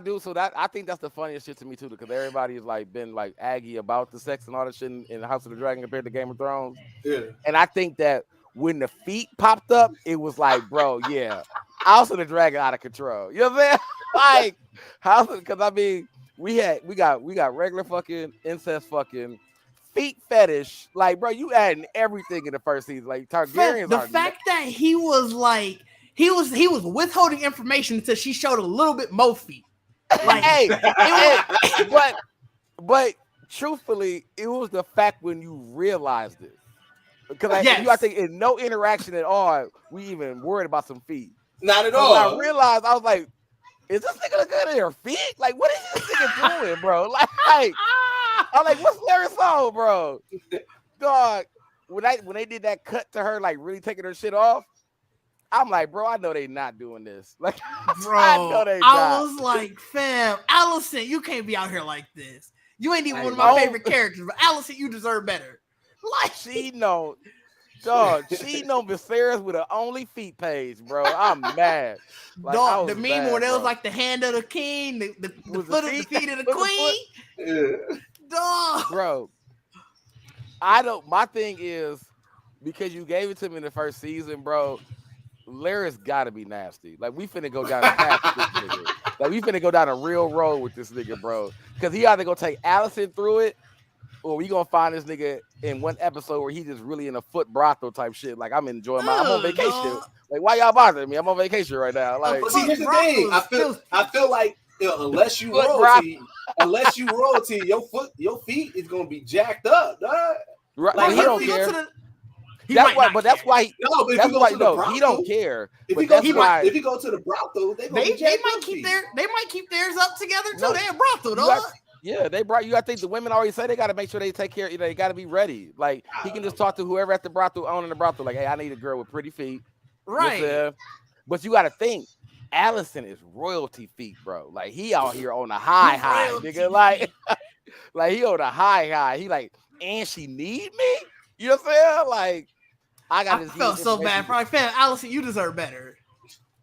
S4: think that's the funniest shit to me too, because everybody has like been like aggy about the sex and all that shit in House of the Dragon compared to Game of Thrones.
S2: Yeah. And
S4: I think that when the feet popped up, it was like, bro, yeah, House of the Dragon out of control. You know what I'm saying? Like because I mean, we got regular fucking incest fucking feet fetish, like, bro, you adding everything in the first season. Like Targaryens.
S1: The fact that he was withholding information until she showed a little bit more feet. Like,
S4: but truthfully, it was the fact when you realized it. Because I think in no interaction at all, we even worried about some feet.
S2: Not at all.
S4: When I realized, I was like, is this nigga looking at her feet? Like, what is this nigga doing, bro? Like I'm like, what's Larry's song, bro? Dog, when they did that cut to her, like really taking her shit off, I'm like, bro, I know they not doing this. Like,
S1: bro, I was like, fam, Allison, you can't be out here like this. You ain't even one of my favorite characters, but Allison, you deserve better.
S4: Like, she know Viserys with an only feet page, bro. I'm mad. Like,
S1: dog, the meme where there was like the hand of the king, the foot of the feet of the queen.
S2: Yeah.
S1: Dog.
S4: Bro, my thing is, because you gave it to me in the first season, bro, Larry's gotta be nasty. Like, we finna go down a path with this nigga. Like, we finna go down a real road with this nigga, bro. Because he either gonna take Allison through it, or we gonna find this nigga in one episode where he just really in a foot brothel type shit. Like, I'm enjoying I'm on vacation. Dog. Like, why y'all bothering me? I'm on vacation right now. Like,
S2: see, here's the thing. I feel like, you know, unless you royalty, your feet is gonna be jacked up, dog.
S4: Right?
S2: Like,
S4: he don't care. That's why he don't care.
S2: If you go to the brothel, they
S1: might keep theirs up together too. They're a brothel, dog.
S4: They brought you. I think the women always say they got to make sure they take care. They got to be ready. Like, he can just talk to whoever at the brothel, owning the brothel. Like, hey, I need a girl with pretty feet,
S1: right?
S4: You know, but you got to think, Allison is royalty feet, bro. Like, he out here on a high, nigga. Like he on a high. He like, and she need me. You know what I'm saying? Like, I
S1: felt so bad for like, fam, Allison, you deserve better.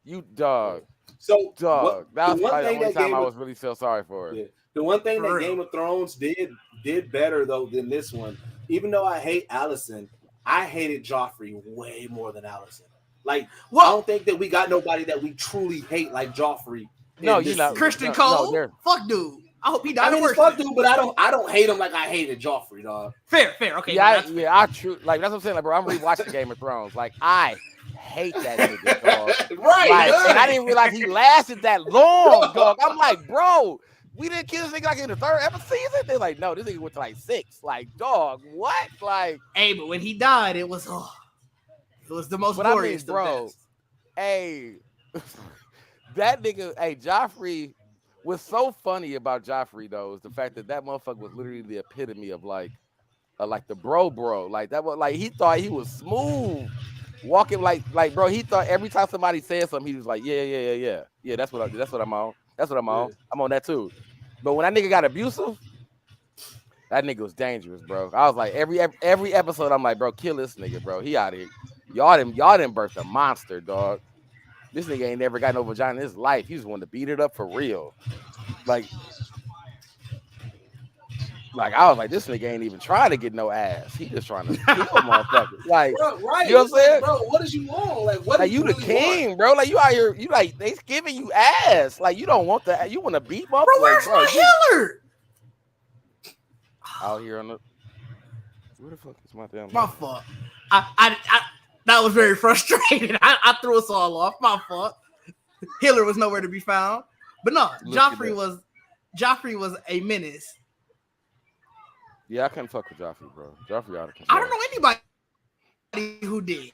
S4: You dog.
S2: So
S4: dog. That was probably the only time I was really feel sorry for her.
S2: Yeah. The one thing that Game of Thrones did better though than this one, even though I hate Allison, I hated Joffrey way more than Allison. Like, I don't think that we got nobody that we truly hate like Joffrey.
S4: No, you know,
S1: Christian Cole. Fuck dude. I hope he died.
S2: I mean, fuck dude, but I don't hate him like I hated Joffrey, dog.
S1: Fair. Okay.
S4: I true. Like, that's what I'm saying. Like, bro, I'm rewatching Game of Thrones. Like, I hate that nigga, dog.
S2: Right.
S4: Like, and I didn't realize he lasted that long, dog. I'm like, bro, we didn't kill this nigga like in the third season. They're like, no, this nigga went to like 6. Like, dog, what? Like,
S1: hey, but when he died, it was the most glorious,
S4: bro. Hey, that nigga, Joffrey. What's so funny about Joffrey though is the fact that motherfucker was literally the epitome of like the bro. Like that was like he thought he was smooth walking like bro. He thought every time somebody said something, he was like, yeah. That's what I'm on. That's what I'm on. I'm on that too. But when that nigga got abusive, that nigga was dangerous, bro. I was like every episode, I'm like, bro, kill this nigga, bro. He out here. Y'all didn't birth a monster, dog. This nigga ain't never got no vagina in his life. He just wanted to beat it up for real. Like I was like, this nigga ain't even trying to get no ass. He just trying to kill motherfuckers. Like,
S2: bro, right.
S4: You know what I'm saying?
S2: Bro, what is you want? Like, what
S4: like
S2: you
S4: you
S2: really
S4: the king,
S2: want?
S4: bro. Like you out here, you like they giving you ass. Like you don't want that. You want to beat motherfuckers.
S1: Bro, where's
S4: bro,
S1: my healer?
S4: Out here on the where the fuck is my damn
S1: My fault. I that was very frustrating. I threw us all off. My fault. Healer was nowhere to be found. But no, Joffrey was a menace.
S4: Yeah, I couldn't fuck with Joffrey, bro. Joffrey out of control.
S1: I don't know anybody who did.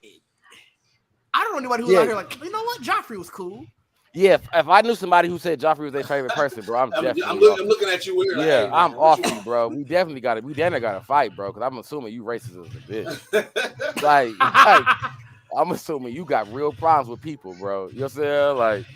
S1: I don't know anybody who was out here like, you know what? Joffrey was cool.
S4: Yeah, if I knew somebody who said Joffrey was their favorite person, bro, I'm
S2: looking at you weird.
S4: Yeah,
S2: like, hey,
S4: I'm off you, bro. We definitely got to fight, bro, because I'm assuming you racist as a bitch. like, I'm assuming you got real problems with people, bro. You know what I'm saying?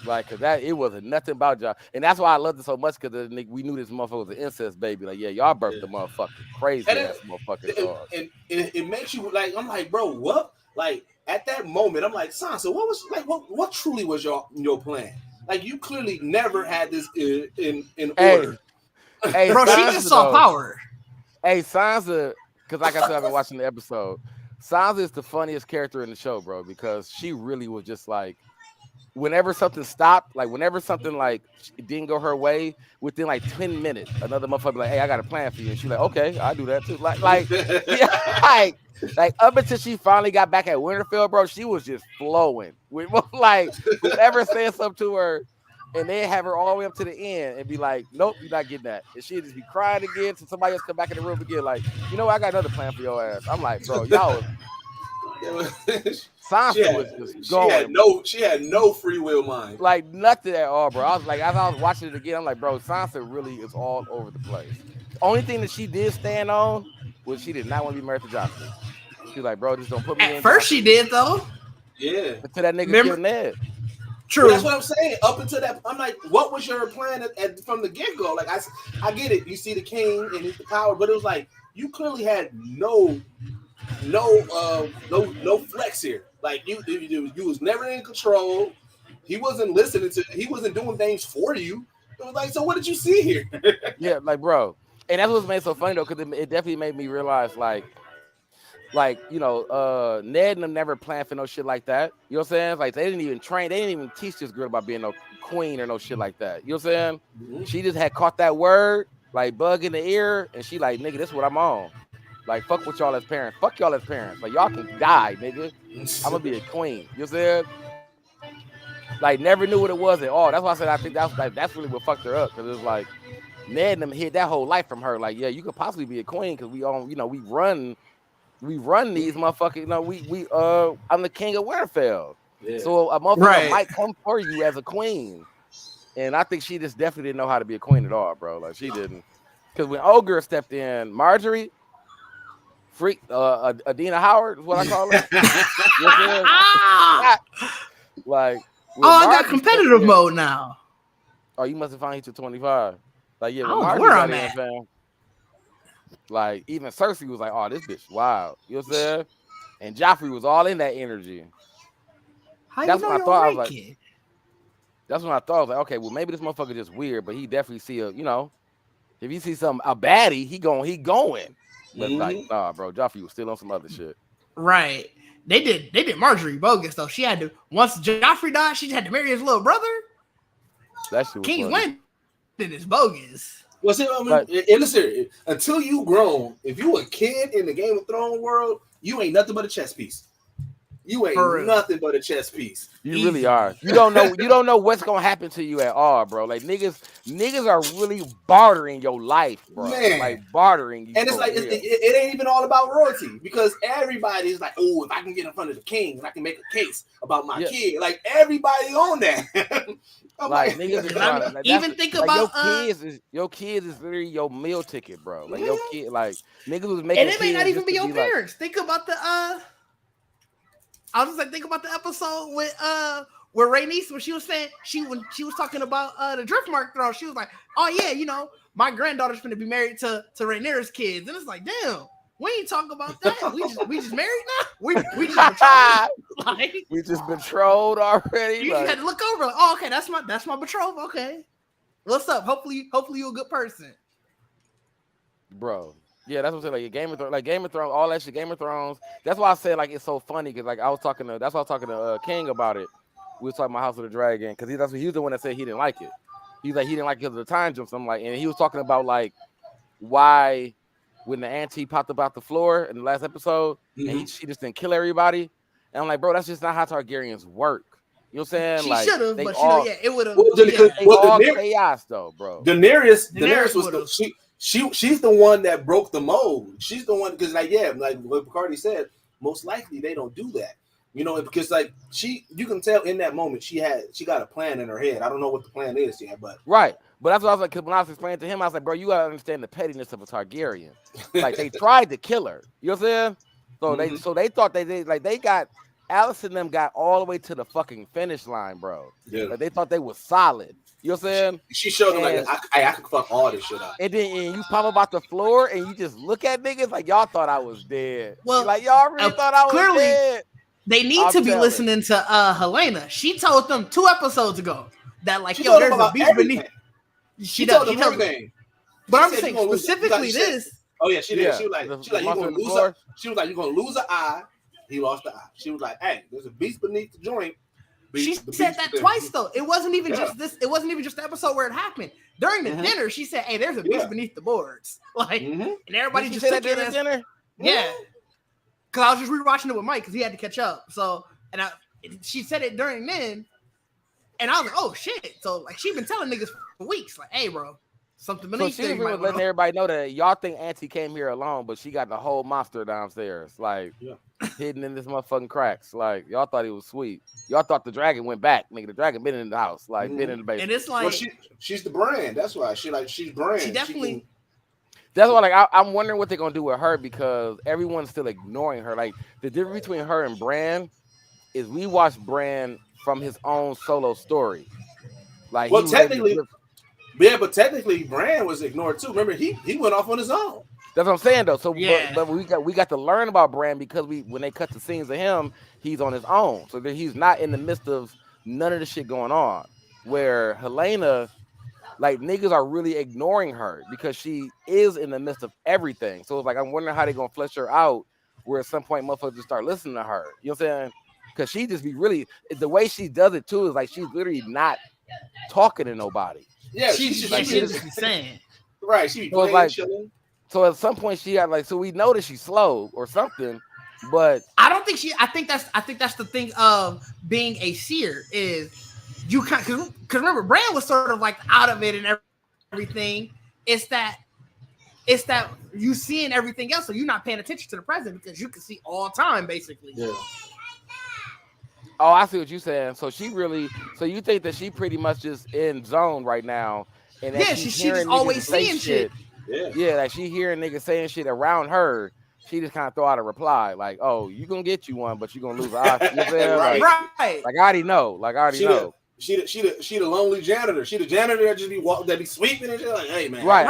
S4: Like, cause it wasn't nothing about y'all, and that's why I loved it so much. Cause we knew this motherfucker was an incest baby. Like, yeah, y'all birthed the motherfucker, crazy ass motherfucking dog.
S2: And it makes you like, I'm like, bro, what? Like at that moment, I'm like, Sansa, what was like, what truly was your plan? Like, you clearly never had this in order.
S4: Hey,
S1: bro,
S4: Sansa,
S1: she just saw power.
S4: Hey, Sansa, because like I said, I've been watching the episode. Sansa is the funniest character in the show, bro, because she really was just like. Whenever something stopped, like whenever something like didn't go her way, within like 10 minutes, another motherfucker be like, hey, I got a plan for you. And she's like, okay, I'll do that too. Yeah, like up until she finally got back at Winterfell, bro, she was just flowing. Like whoever said something to her, and they have her all the way up to the end and be like, nope, you're not getting that. And she'd just be crying again till somebody else come back in the room again, like, you know what, I got another plan for your ass. I'm like, bro, y'all Sansa was just going.
S2: She had no free will mind.
S4: Like nothing at all, bro. I was like, as I was watching it again, I'm like, bro, Sansa really is all over the place. The only thing that she did stand on was she did not want to be married to Joffrey. She was like, bro, just don't put me in.
S1: At first she did though.
S2: Yeah.
S4: Until that nigga killed Ned.
S1: True.
S2: Well, that's what I'm saying. Up until that, I'm like, what was your plan from the get-go? Like, I get it. You see the king and the power, but it was like you clearly had no flex here. Like you was never in control. He wasn't listening to. He wasn't doing things for you. It was like, so what did you see here?
S4: Yeah, like bro, and that's what's made so funny though, because it definitely made me realize like you know, Ned and them never planned for no shit like that. You know what I'm saying? Like they didn't even train. They didn't even teach this girl about being no queen or no shit like that. You know what I'm saying? Mm-hmm. She just had caught that word like bug in the ear, and she like, nigga, this is what I'm on. Like, fuck with y'all as parents. Fuck y'all as parents. Like, y'all can die, nigga. I'm gonna be a queen. You know what I'm saying? Like, never knew what it was at all. That's why I said I think that's really what fucked her up. Because it's like, Ned and them hid that whole life from her. Like, yeah, you could possibly be a queen because we all, you know, we run these motherfuckers. You know, I'm the king of Winterfell. Yeah. So a motherfucker might come for you as a queen. And I think she just definitely didn't know how to be a queen at all, bro. Like, she didn't. Because when old girl stepped in, Marjorie, Adina Howard is what I call her. Like,
S1: I got competitive mode now.
S4: Oh, you must have found to 25. Like, yeah,
S1: I don't know where I'm at.
S4: Like, even Cersei was like, oh, this bitch wild. You know what I'm saying? And Joffrey was all in that energy. That's when I thought I was like, that's when I thought I was like, okay, well, maybe this motherfucker just weird, but he definitely see a, you know, if he sees a baddie, he going. But like, nah, bro, Joffrey was still on some other shit.
S1: Right. They did Marjorie bogus though. She had to, once Joffrey died, she had to marry his little brother.
S4: That shit was
S1: King's Landing is bogus.
S2: Well, see, I mean, listen, until you grown, if you a kid in the Game of Thrones world, you ain't nothing but a chess piece. You ain't nothing but a chess piece.
S4: You really are. You don't know what's gonna happen to you at all, bro. Like niggas are really bartering your life, bro.
S2: Man.
S4: Like bartering you.
S2: And it's like it ain't even all about royalty because everybody's like, oh, if I can get in front of the king and I can make a case about my kid, like everybody on that.
S4: Like niggas is trying to,
S1: even think about
S4: your kids is literally your meal ticket, bro. Like your kid, like niggas was making.
S1: And it may not even be your parents. Think about the I was just like, think about the episode with Rhaenys when she was saying when she was talking about the Driftmark throne. She was like, oh yeah, you know, my granddaughter's gonna be married to Rhaenyra's kids, and it's like, damn, we ain't talking about that. We just married now. We just betrothed. Like,
S4: we just betrothed already.
S1: You just had to look over. Like, oh, okay, that's my betrothed. Okay, what's up? Hopefully you're a good person,
S4: bro. Yeah, that's what I'm saying. Like Game of Thrones, all that shit. Game of Thrones. That's why I said like it's so funny because like I was talking to King about it. We was talking about House of the Dragon because he was the one that said he didn't like it. He's like he didn't like it because of the time jumps. I'm like, and he was talking about like why when the auntie popped up out the floor in the last episode and she just didn't kill everybody. And I'm like, bro, that's just not how Targaryens work. You know what I'm saying?
S1: She
S4: like,
S1: should have, but it would have.
S4: All chaos though, bro.
S2: Daenerys was she's the one that broke the mold. She's the one because like what Bacardi said, most likely they don't do that. You know, because like you can tell in that moment she got a plan in her head. I don't know what the plan is yet, but
S4: right. But that's what I was like. Cause when I was explaining to him, I was like, bro, you gotta understand the pettiness of a Targaryen. Like they tried to kill her. You know what I'm saying? So they thought they got Alice and them got all the way to the fucking finish line, bro. Yeah. Like they thought they was solid. You know what I'm saying?
S2: She showed them like I can fuck all this shit up.
S4: And then you pop up out the floor and you just look at niggas like y'all thought I was dead.
S1: Well,
S4: like y'all really thought I was
S1: clearly,
S4: dead.
S1: They need to be listening to Helena. She told them 2 episodes ago that like there's a beast beneath. She told them everything. But I'm saying specifically this.
S2: Oh yeah, she did. She was like you're gonna lose. She was like, you're gonna lose an eye. He lost the eye. She was like, hey, there's a beast beneath the joint.
S1: She said that twice though. It wasn't even just this. It wasn't even just the episode where it happened. During the dinner, she said, "Hey, there's a beast beneath the boards." Like, and everybody just took it as dinner. Yeah, because I was just rewatching it with Mike because he had to catch up. So, she said it during then, and I was like, "Oh shit!" So, like, she been telling niggas for weeks, like, "Hey, bro, something beneath."
S4: So she was letting everybody know that y'all think Auntie came here alone, but she got the whole monster downstairs, like hidden in this motherfucking cracks. Like y'all thought he was sweet. Y'all thought the dragon went back, nigga. The dragon been in the house, like been in the basement.
S1: And it's like
S2: she's the brand. That's why she's brand.
S1: She definitely.
S4: That's why, like, I'm wondering what they're gonna do with her because everyone's still ignoring her. Like the difference between her and Bran is we watched Bran from his own solo story. Like,
S2: well, technically. Yeah, but technically, Bran was ignored too. Remember, he went off on his own.
S4: That's what I'm saying, though. So, but we got to learn about Bran because when they cut the scenes of him, he's on his own. So that he's not in the midst of none of the shit going on. Where Helena, like niggas are really ignoring her because she is in the midst of everything. So it's like I'm wondering how they're gonna flesh her out. Where at some point, motherfuckers just start listening to her. You know what I'm saying? Because she just be really the way she does it too is like she's literally not talking to nobody.
S2: Yeah,
S1: she's just saying.
S2: Right, she be playing, like, chilling.
S4: So at some point she got like, so we know that she's slow or something, but
S1: I don't think she. I think that's the thing of being a seer is you can't because remember Bran was sort of like out of it and everything. It's that you seeing everything else, so you're not paying attention to the present because you can see all time basically.
S2: Yeah.
S4: Oh, I see what you're saying. So you think that she pretty much just in zone right now, and that
S1: she just always seeing shit.
S4: Yeah, like she hearing niggas saying shit around her. She just kind of throw out a reply like, "Oh, you gonna get you one, but you gonna lose an eye." You know
S1: right.
S4: Like I already know. Like I already know.
S2: She the lonely janitor. She the janitor that just be sweeping and shit. Like, hey man,
S4: right?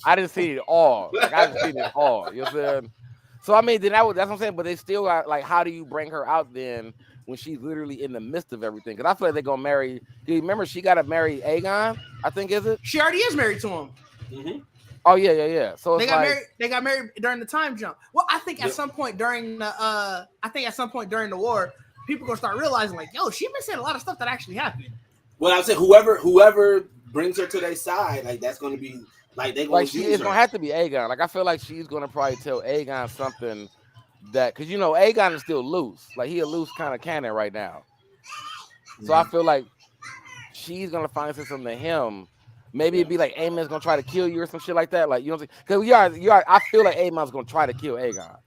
S4: I didn't see it all. Like I didn't see it all. You know what I'm saying? So I mean, then that's what I'm saying. But they still got like, how do you bring her out then when she's literally in the midst of everything? Because I feel like they're gonna marry. Do you remember she got to marry Aegon? I think is it?
S1: She already is married to him.
S2: Mm-hmm.
S4: Oh yeah. So
S1: they got married during the time jump. Well, I think at some point during the war, people gonna start realizing like, yo, she been saying a lot of stuff that actually happened.
S2: Well, I would say whoever brings her to their side, like that's gonna be like they gonna
S4: like she is gonna have to be Aegon. Like I feel like she's gonna probably tell Aegon something that because you know Aegon is still loose, like he a loose kind of cannon right now. So I feel like she's gonna find something to him. Maybe it'd be like Aemon's gonna try to kill you or some shit like that. Like you know what I'm saying? Because you are. I feel like Aemon's gonna try to kill Aegon.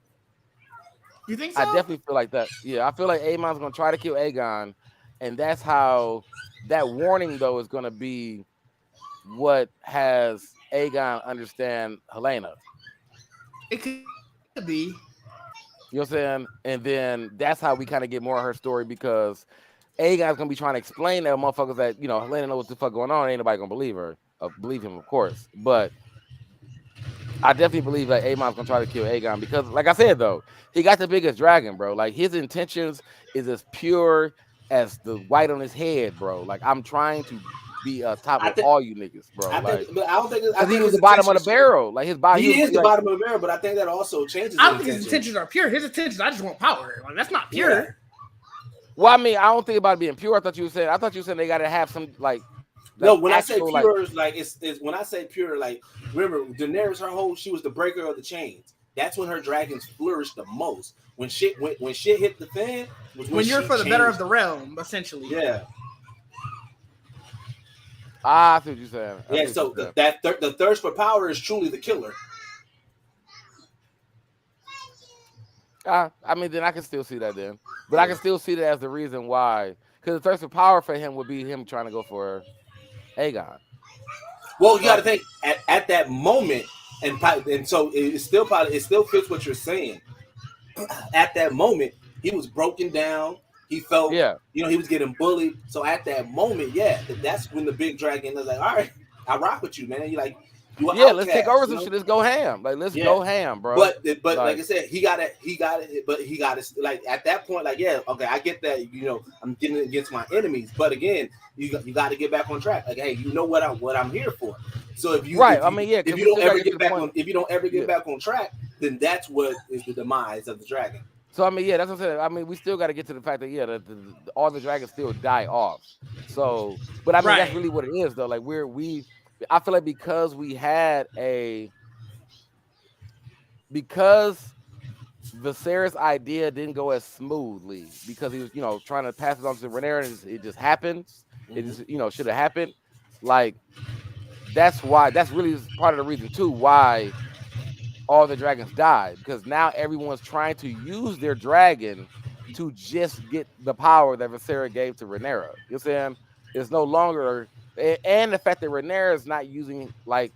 S1: You think
S4: I
S1: so?
S4: definitely feel like that. Yeah, I feel like Aemon's gonna try to kill Aegon, and that's how that warning though is gonna be what has Aegon understand Helena.
S1: It could be.
S4: You know what I'm saying? And then that's how we kind of get more of her story because Aegon's gonna be trying to explain to motherfuckers that you know Helena knows what the fuck going on. Ain't nobody gonna believe her, believe him, of course. But I definitely believe that Aemon's gonna try to kill Aegon because, like I said, though, he got the biggest dragon, bro. Like his intentions is as pure as the white on his head, bro. Like I'm trying to be top
S2: I
S4: of
S2: think,
S4: all you niggas, bro.
S2: I
S4: Like
S2: think, but I don't think. I
S4: because he
S2: think
S4: was
S2: his
S4: the bottom of the
S2: intentions.
S4: barrel. Like his body,
S2: He is the
S4: like,
S2: bottom of the barrel, but I think that also changes.
S1: I don't think his intentions are pure. His intentions, I just want power. Like that's not pure.
S2: Yeah.
S4: well, I mean, I don't think about it being pure. I thought you said they gotta have some like
S2: No, when
S4: actual,
S2: I say pure, like it's when I say pure, like remember Daenerys, she was the breaker of the chains. That's when her dragons flourished the most. When shit hit the fan, was
S1: When you're
S2: she
S1: for the better of
S2: changed.
S1: the realm, essentially.
S2: Yeah,
S4: I see what you're saying.
S2: yeah. So the thirst for power is truly the killer.
S4: I mean, then I can still see that then, but I can still see that as the reason why. Because the thirst for power for him would be him trying to go for Aegon.
S2: Well, you got to think at that moment, and so it still fits what you're saying. At that moment, he was broken down. He felt,
S4: Yeah.
S2: he was getting bullied. So at that moment, yeah, that's when the big dragon was like, all right, I rock with you, man. You like, you
S4: Yeah,
S2: outcast,
S4: let's take over some shit. Let's go ham. Like, let's go ham, bro.
S2: But like I said, he got it. But he got it. Like at that point, like yeah, okay, I get that. I'm getting against my enemies. But again, you got to get back on track. Like, hey, you know what I'm here for. So if you if you don't ever get back on track, then that's what is the demise of the dragon.
S4: So I mean, yeah, that's what I'm saying. I mean, we still got to get to the fact that all the dragons still die off. So, but I mean, that's really what it is, though. Like I feel like because Viserys' idea didn't go as smoothly because he was, trying to pass it on to Rhaenyra, and it just happened. It just, should have happened. Like that's really part of the reason too why all the dragons died, because now everyone's trying to use their dragon to just get the power that Viserys gave to Rhaenyra. You know what I'm saying? It's no longer, and the fact that Rhaenyra is not using like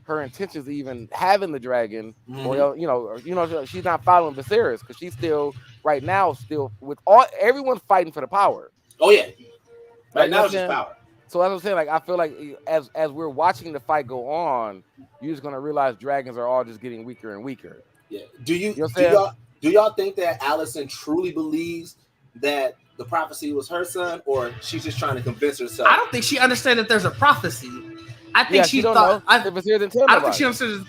S4: her intentions of even having the dragon, or she's not following Viserys because she's still right now with everyone's fighting for the power.
S2: Oh yeah,
S4: right
S2: now it's just power.
S4: So as I'm saying, like I feel like as we're watching the fight go on, you're just gonna realize dragons are all just getting weaker and weaker.
S2: Yeah. Do y'all think that Alicent truly believes that the prophecy was her son, or she's just trying to convince herself?
S1: I don't think she understands that there's a prophecy. I think she thought. I don't think she understands.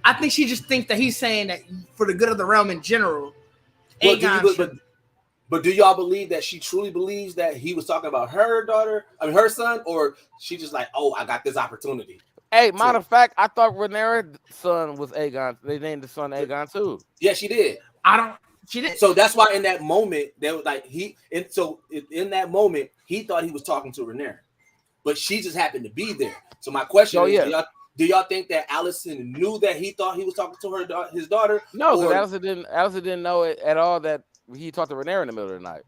S1: I think she just thinks that he's saying that for the good of the realm in general.
S2: But do y'all believe that she truly believes that he was talking about her son, or she just like, oh, I got this opportunity?
S4: Hey, matter of fact, I thought Rhaenyra's son was Aegon. They named the son Aegon too.
S2: Yeah, she did.
S1: She did.
S2: So that's why in that moment, they was like in that moment, he thought he was talking to Rhaenyra, but she just happened to be there. So my question is, do y'all think that Alicent knew that he thought he was talking to his daughter?
S4: No, because Alicent didn't know it at all that he talked to Rhaenyra in the middle of the night.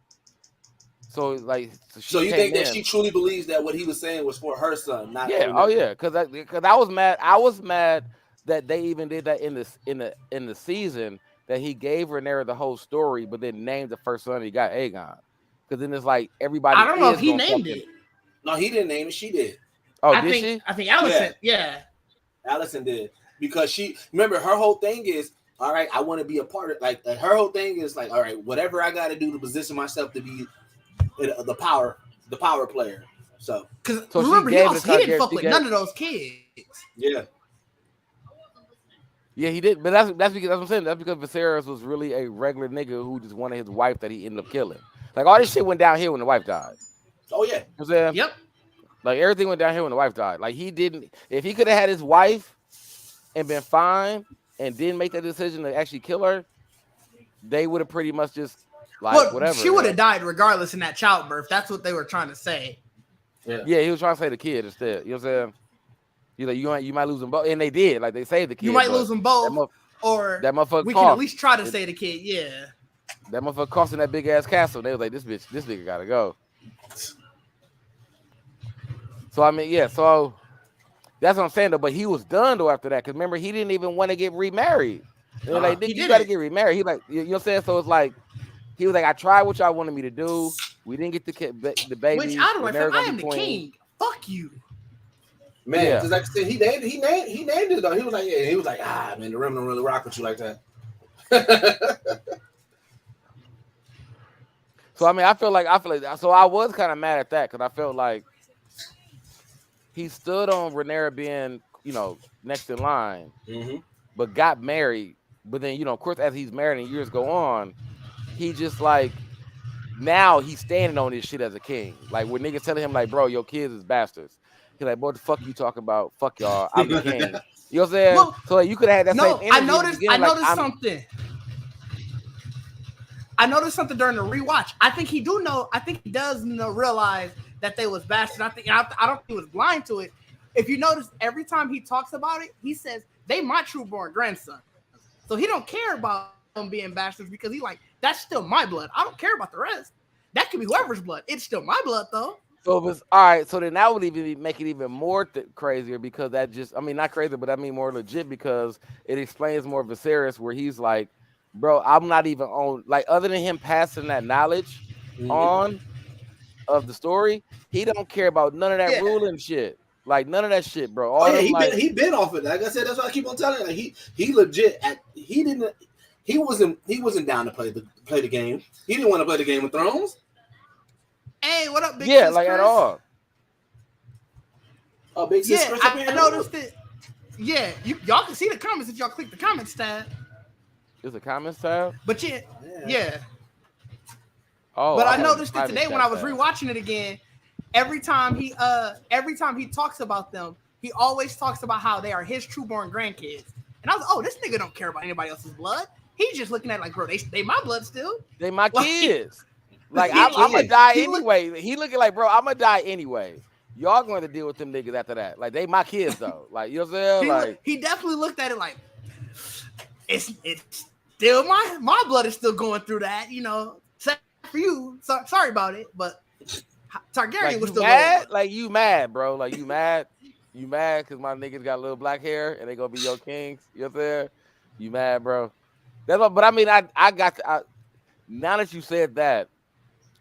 S4: So you
S2: think that she truly believes that what he was saying was for her son, not
S4: because I was mad. I was mad that they even did that in the season, that he gave Rhaenyra the whole story, but then named the first son he got Aegon. Because then it's like everybody.
S1: I don't know if he named it.
S2: No, he didn't name it. She did.
S4: Oh, did she?
S1: I think Alicent. Yeah.
S2: Alicent did, because she remember her whole thing is, all right, I want to be a part of, like her whole thing is like, all right, whatever I got to do to position myself to be the power player. So
S1: remember, he didn't fuck with none of those kids.
S2: Yeah.
S4: Yeah, he did, but that's because what I'm saying. That's because Viserys was really a regular nigga who just wanted his wife that he ended up killing. Like all this shit went downhill when the wife died.
S2: Oh yeah.
S4: You know what I'm saying?
S1: Yep.
S4: Like everything went downhill when the wife died. Like he didn't. If he could have had his wife and been fine and didn't make that decision to actually kill her, they would have pretty much just like whatever.
S1: She would have died regardless in that childbirth. That's what they were trying to say.
S4: Yeah, he was trying to say the kid instead. You know what I'm saying? He's like, you might lose them both, and they did. Like they saved the kid.
S1: You might lose them both, or
S4: that motherfucker.
S1: We can at least try to save the kid. Yeah.
S4: That motherfucker crossed in that big ass castle. They was like, this nigga gotta go. So I mean, yeah. So that's what I'm saying though. But he was done though after that, because remember he didn't even want to get remarried. They're like, nigga, you gotta get remarried. He like, you know what I'm saying? So it's like, he was like, I tried what y'all wanted me to do. We didn't get the baby.
S1: Which I don't know. I am the king. Fuck you.
S2: Man, because like I said, he named it though. He was like, man, the rim don't really rock with you like that.
S4: So I mean, I feel like so I was kind of mad at that because I felt like he stood on Rhaenyra being, you know, next in line, but got married. But then, you know, of course, as he's married and years go on, he just like now he's standing on this shit as a king. Like when niggas telling him like, bro, your kids is bastards. He's like, boy, what the fuck you talking about? Fuck y'all, I'm the king. You know what I'm saying? Well, so like, you could have had that same energy.
S1: I noticed something. I noticed something during the rewatch. I think he does realize that they was bastards. I don't think he was blind to it. If you notice, every time he talks about it, he says they my true-born grandson. So he don't care about them being bastards because he like, that's still my blood. I don't care about the rest. That could be whoever's blood. It's still my blood though. So
S4: it was all right. So then that would even make it even more crazier because that just, I mean, not crazy, but I mean more legit because it explains more Viserys where he's like, bro, I'm not even on, like, other than him passing that knowledge on of the story, he don't care about none of that ruling shit. Like none of that shit, bro.
S2: He been off it. Like I said, that's why I keep on telling you. Like he legit. He wasn't down to play the game. He didn't want to play the Game of Thrones.
S1: Hey, what up, Big
S4: Sis
S1: Chris?
S4: At all.
S2: Oh, Big Sis Chris.
S1: I noticed it. Yeah, y'all can see the comments if y'all click the comments tab.
S4: There's a comments tab?
S1: But yeah.
S4: Oh,
S1: but I noticed it today when I was rewatching it again. Every time he talks about them, he always talks about how they are his true-born grandkids. And I was like, oh, this nigga don't care about anybody else's blood. He's just looking at it like, bro, they my blood still.
S4: They my kids. Like, I'm gonna die anyway. He looking like, bro, I'm gonna die anyway. Y'all going to deal with them niggas after that. Like, they my kids, though. Like, you know what I'm saying?
S1: He definitely looked at it like, it's still my blood is still going through that, you know. Sad for you. Sorry about it, but Targaryen was still
S4: mad. Like, you mad, bro. Like, you mad. You mad because my niggas got little black hair and they gonna be your kings. You know what I'm saying? You mad, bro. That's what, but I mean, I got now that you said that,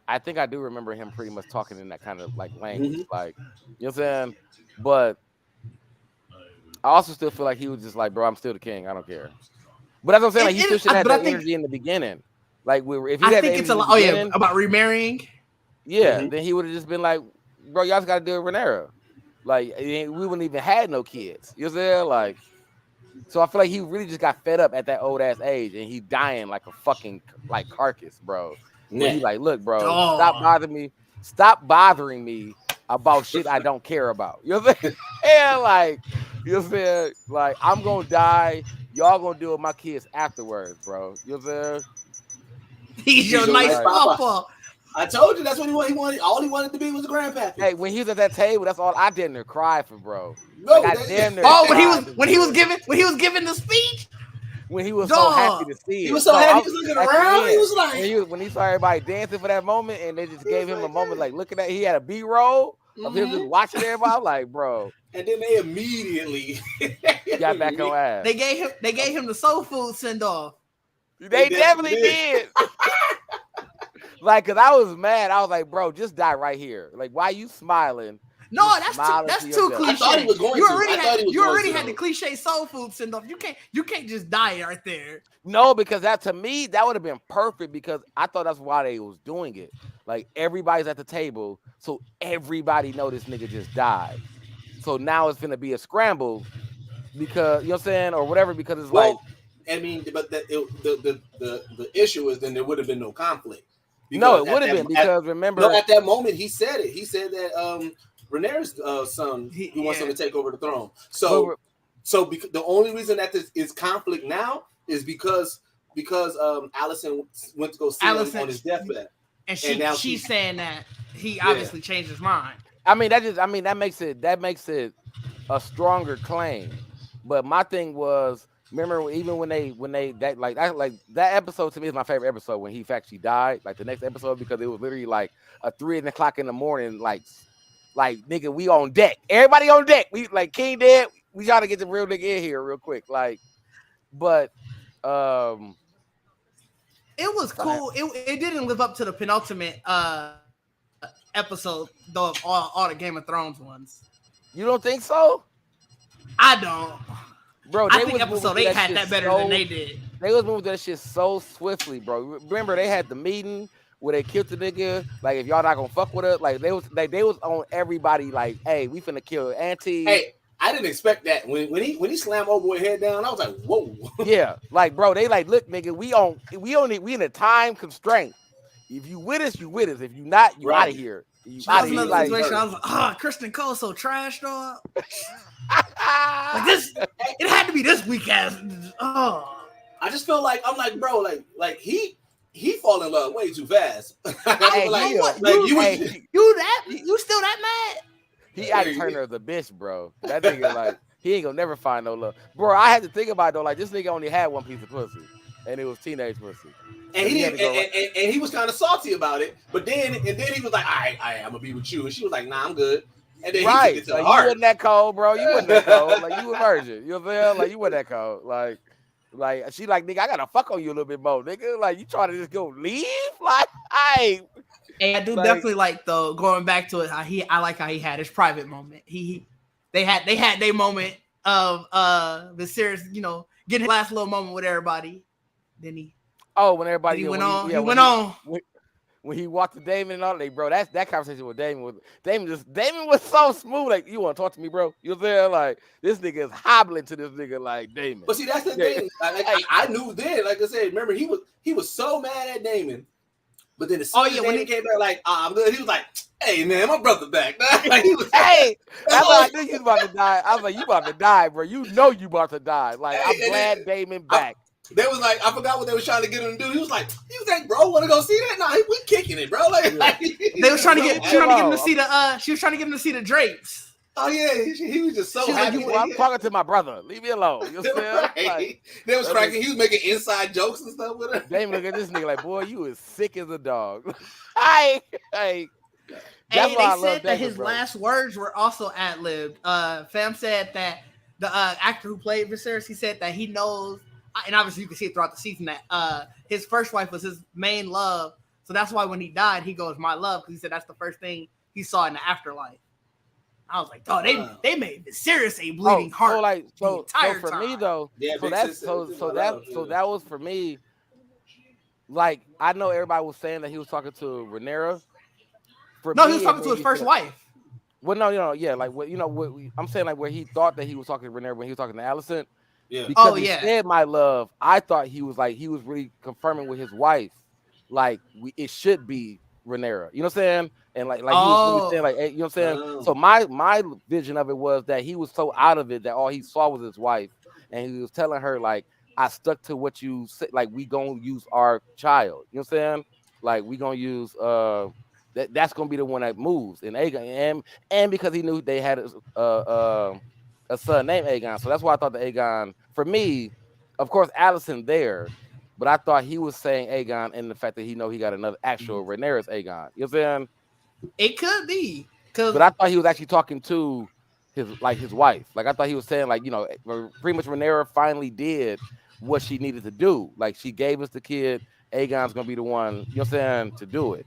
S4: I think I do remember him pretty much talking in that kind of like language, like, you know what I'm saying? But I also still feel like he was just like, bro, I'm still the king. I don't care. But that's what I'm saying. Like, he still should have that energy in the beginning. Like, if he had that energy
S1: about remarrying.
S4: Yeah, then he would have just been like, bro, y'all just got to do it, Rhaenyra. Like, we wouldn't even had no kids. You know what I'm saying? Like, so I feel like he really just got fed up at that old ass age, and he dying like a fucking like carcass, bro. Yeah. He like, look, bro, stop bothering me about shit I don't care about. You know what I'm saying? And like, you know what I'm saying? Like, I'm gonna die. Y'all gonna deal with my kids afterwards, bro. You know what I'm saying?
S1: He's your nice papa.
S2: I told you that's what he wanted. All he wanted to be was a grandpappy.
S4: Hey, when he was at that table, that's all I damn near cry for, bro. No, like,
S1: when he was giving the speech.
S4: When he was so happy to see it.
S2: He was so happy. He was looking around. He was like,
S4: when he saw everybody dancing for that moment, and they just gave him a moment, like looking at. He had a B-roll of him just watching everybody. I'm like, bro.
S2: And then they immediately
S4: got back on ass.
S1: They gave him the soul food send off.
S4: They definitely did. Like, cause I was mad. I was like, bro, just die right here. Like, why you smiling?
S1: No, that's too cliche. I thought he was going you already had the cliche soul food send off. You can't just die right there.
S4: No, because that to me that would have been perfect because I thought that's why they was doing it. Like everybody's at the table, so everybody know this nigga just died. So now it's gonna be a scramble because you know what I'm saying or whatever because it's like.
S2: I mean, but the issue is then there would have been no conflict.
S4: No, it would have been because remember
S2: at that moment he said it. He said that Rhaenyra's son he wants him to take over the throne. So the only reason that this is conflict now is because because Allison went to go see him on his deathbed,
S1: and
S2: now
S1: she's saying that he obviously changed his mind.
S4: I mean, that makes it a stronger claim. But my thing was, remember, even when that episode to me is my favorite episode when he actually died, like the next episode, because it was literally like a 3 o'clock in the morning, like nigga, we on deck, everybody on deck, we like King dead, we gotta get the real nigga in here real quick, like, but
S1: it was cool. It didn't live up to the penultimate episode though of all the Game of Thrones ones.
S4: You don't think so?
S1: I don't.
S4: Bro,
S1: I think episode 8 had that better than they did.
S4: They was moving that shit so swiftly, bro. Remember, they had the meeting where they killed the nigga. Like, if y'all not gonna fuck with us, like they was on everybody. Like, hey, we finna kill Auntie.
S2: Hey, I didn't expect that when he slammed Oberboy head down. I was like, whoa.
S4: Yeah, like, bro, they like, look, nigga, we in a time constraint. If you with us, you with us. If you not, you out of here. You out of here.
S1: Like, situation. I was like, Kristen Cole's so trash, dog. Like this, it had to be this weak ass. Oh,
S2: I just feel like I'm like, bro, like he fall in love way too fast.
S4: Hey,
S1: you still that mad?
S4: He act Turner of the bitch, bro. That nigga like he ain't gonna never find no love, bro. I had to think about it, though. Like this nigga only had one piece of pussy, and it was teenage pussy.
S2: And he was kind of salty about it, but then he was like, all right, I'm gonna be with you, and she was like, nah, I'm good. And then he took it to the heart.
S4: You wasn't that cold, bro. You wasn't that cold. Like you a virgin. You know what I'm saying? Like you wasn't that cold. Like she like, nigga, I gotta fuck on you a little bit more, nigga. Like you trying to just go leave? Like I
S1: do definitely like though going back to it. I like how he had his private moment. They had their moment of the serious, getting his last little moment with everybody. Then
S4: when everybody
S1: he went on.
S4: When he walked to Damon and all that, bro, that conversation with Damon was so smooth. Like, you want to talk to me, bro? You know what I'm saying? Like, this nigga is hobbling to this nigga like Damon.
S2: But see, that's the thing. I knew then, like I said, remember he was so mad at Damon. But then as soon as Damon came back, like, I'm good, he was like, hey man, my brother back. Like, he was,
S4: hey, that's why I knew you was about to die. I was like, you about to die, bro. You know you about to die. Like, I'm glad Damon back.
S2: They was like, I forgot what they was trying to get him to do. He was like, bro, want to go see that? Nah, we kicking it, bro. Like
S1: they was trying to get him to see the. She was trying to get him to see the drapes.
S2: Oh yeah, he was just so happy.
S4: Like, I'm talking to my brother. Leave me alone. You know what I'm saying? Like,
S2: they was cracking. He was making inside jokes and stuff with her.
S4: Damn, look at this nigga like, boy, you is sick as a dog. Hey,
S1: they said that his last words were also ad-libbed. Fam said that the actor who played Viserys, he said that he knows. And obviously you can see it throughout the season that his first wife was his main love. So that's why when he died, he goes, my love, because he said that's the first thing he saw in the afterlife. I was like, oh, they made Viserys a bleeding heart.
S4: So for time. Me though, that was for me. Like, I know everybody was saying that he was talking to Rhaenyra.
S1: He was talking to his first wife.
S4: Well, no, yeah, like what I'm saying, like where he thought that he was talking to Rhaenyra when he was talking to Alicent.
S2: Yeah.
S4: Because he said my love, I thought he was really confirming with his wife, like it should be Rhaenyra. You know what I'm saying? And like he was really saying, like, hey, you know what I'm saying? So my vision of it was that he was so out of it that all he saw was his wife, and he was telling her like, I stuck to what you said, like we gonna use our child. You know what I'm saying? Like we gonna use that's gonna be the one that moves. And Aegon, and because he knew they had a son named Aegon, so that's why I thought the Aegon. For me, of course, Alicent there, but I thought he was saying Aegon in the fact that he got another actual Rhaenyra's Aegon. You know what I'm saying?
S1: It could be,
S4: but I thought he was actually talking to his wife. Like I thought he was saying, like, pretty much Rhaenyra finally did what she needed to do. Like she gave us the kid. Aegon's gonna be the one. You know what I'm saying, to do it.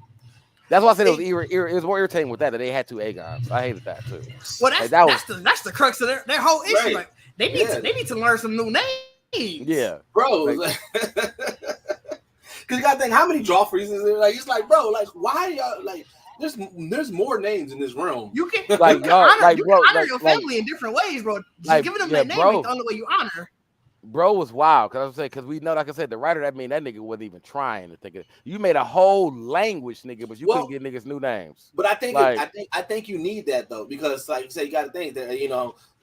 S4: That's why I said it was more irritating with that they had two Aegons. I hated that too.
S1: Well, that's the crux of their whole issue. Right. Like they need to learn some new names.
S4: Yeah,
S2: bro. Because you gotta think how many Joffreys is there? Like it's like, bro, like why y'all like? There's more names in this realm.
S1: You can honor your family in different ways, bro. Just giving them that name ain't the only way you honor.
S4: Bro was wild because we know, like I said, the writer that nigga wasn't even trying to think of. You made a whole language, nigga, but you couldn't get niggas new names.
S2: But I think you need that though, because like you say, you got to think that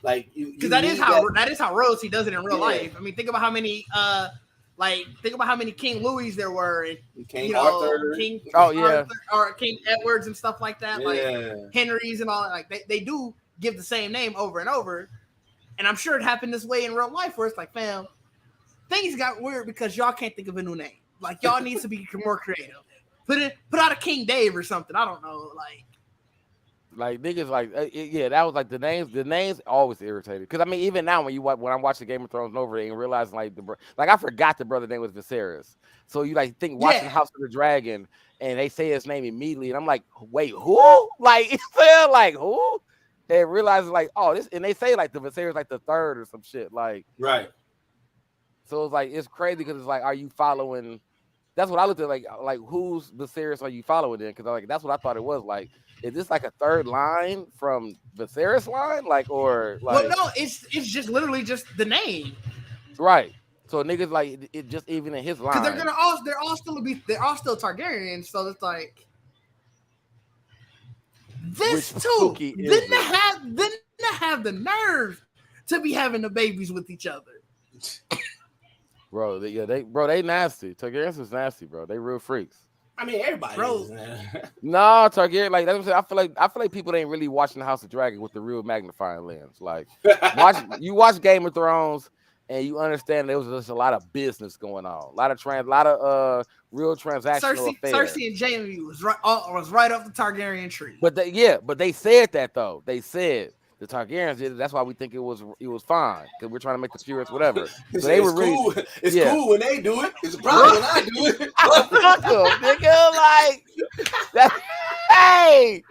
S2: like you
S1: because that is how royalty does it in real life. I mean, think about how many Like, think about how many King Louis there were, and
S2: King Arthur,
S1: King
S4: yeah,
S1: Arthur, or King Edwards and stuff like that.
S2: Yeah.
S1: Like Henry's and all that. Like they do give the same name over and over. And I'm sure it happened this way in real life, where it's like, fam, things got weird because y'all can't think of a new name. Like, y'all need to be more creative. Put out a King Dave or something. I don't know,
S4: like niggas, like yeah, that was like the names always irritated. Because I mean, even now when I'm watching Game of Thrones over and realizing like I forgot the brother name was Viserys. So you like think watching House of the Dragon and they say his name immediately, and I'm like, wait, who? Like, like who? And realizing like, oh, this, and they say like the Viserys like the third or some shit, like
S2: right.
S4: So it's like it's crazy because it's like, are you following? That's what I looked at, like who's Viserys are you following then? Because like that's what I thought it was. Like, is this like a third line from Viserys line? Like, or like?
S1: Well, no, it's just literally just the name.
S4: Right. So niggas like it just even in his line.
S1: Because they're all still Targaryens. So it's like this too. Then they have the nerve to be having the babies with each other.
S4: Bro, they nasty. Targaryens is nasty, bro. They real freaks.
S2: I mean, everybody is.
S4: No, Targaryen, like that's what I'm saying. I feel like people ain't really watching the House of Dragon with the real magnifying lens. Like, watch Game of Thrones, and you understand there was just a lot of business going on, a lot of real transactional affairs.
S1: Cersei and Jaime was right off the Targaryen tree.
S4: But they said that though. They said the Targaryens did it. That's why we think it was fine, because we're trying to make the furious whatever. So they were really
S2: cool. It's cool when they do it. It's a problem when I do it.
S4: Fuck them, nigga. Like that. Hey.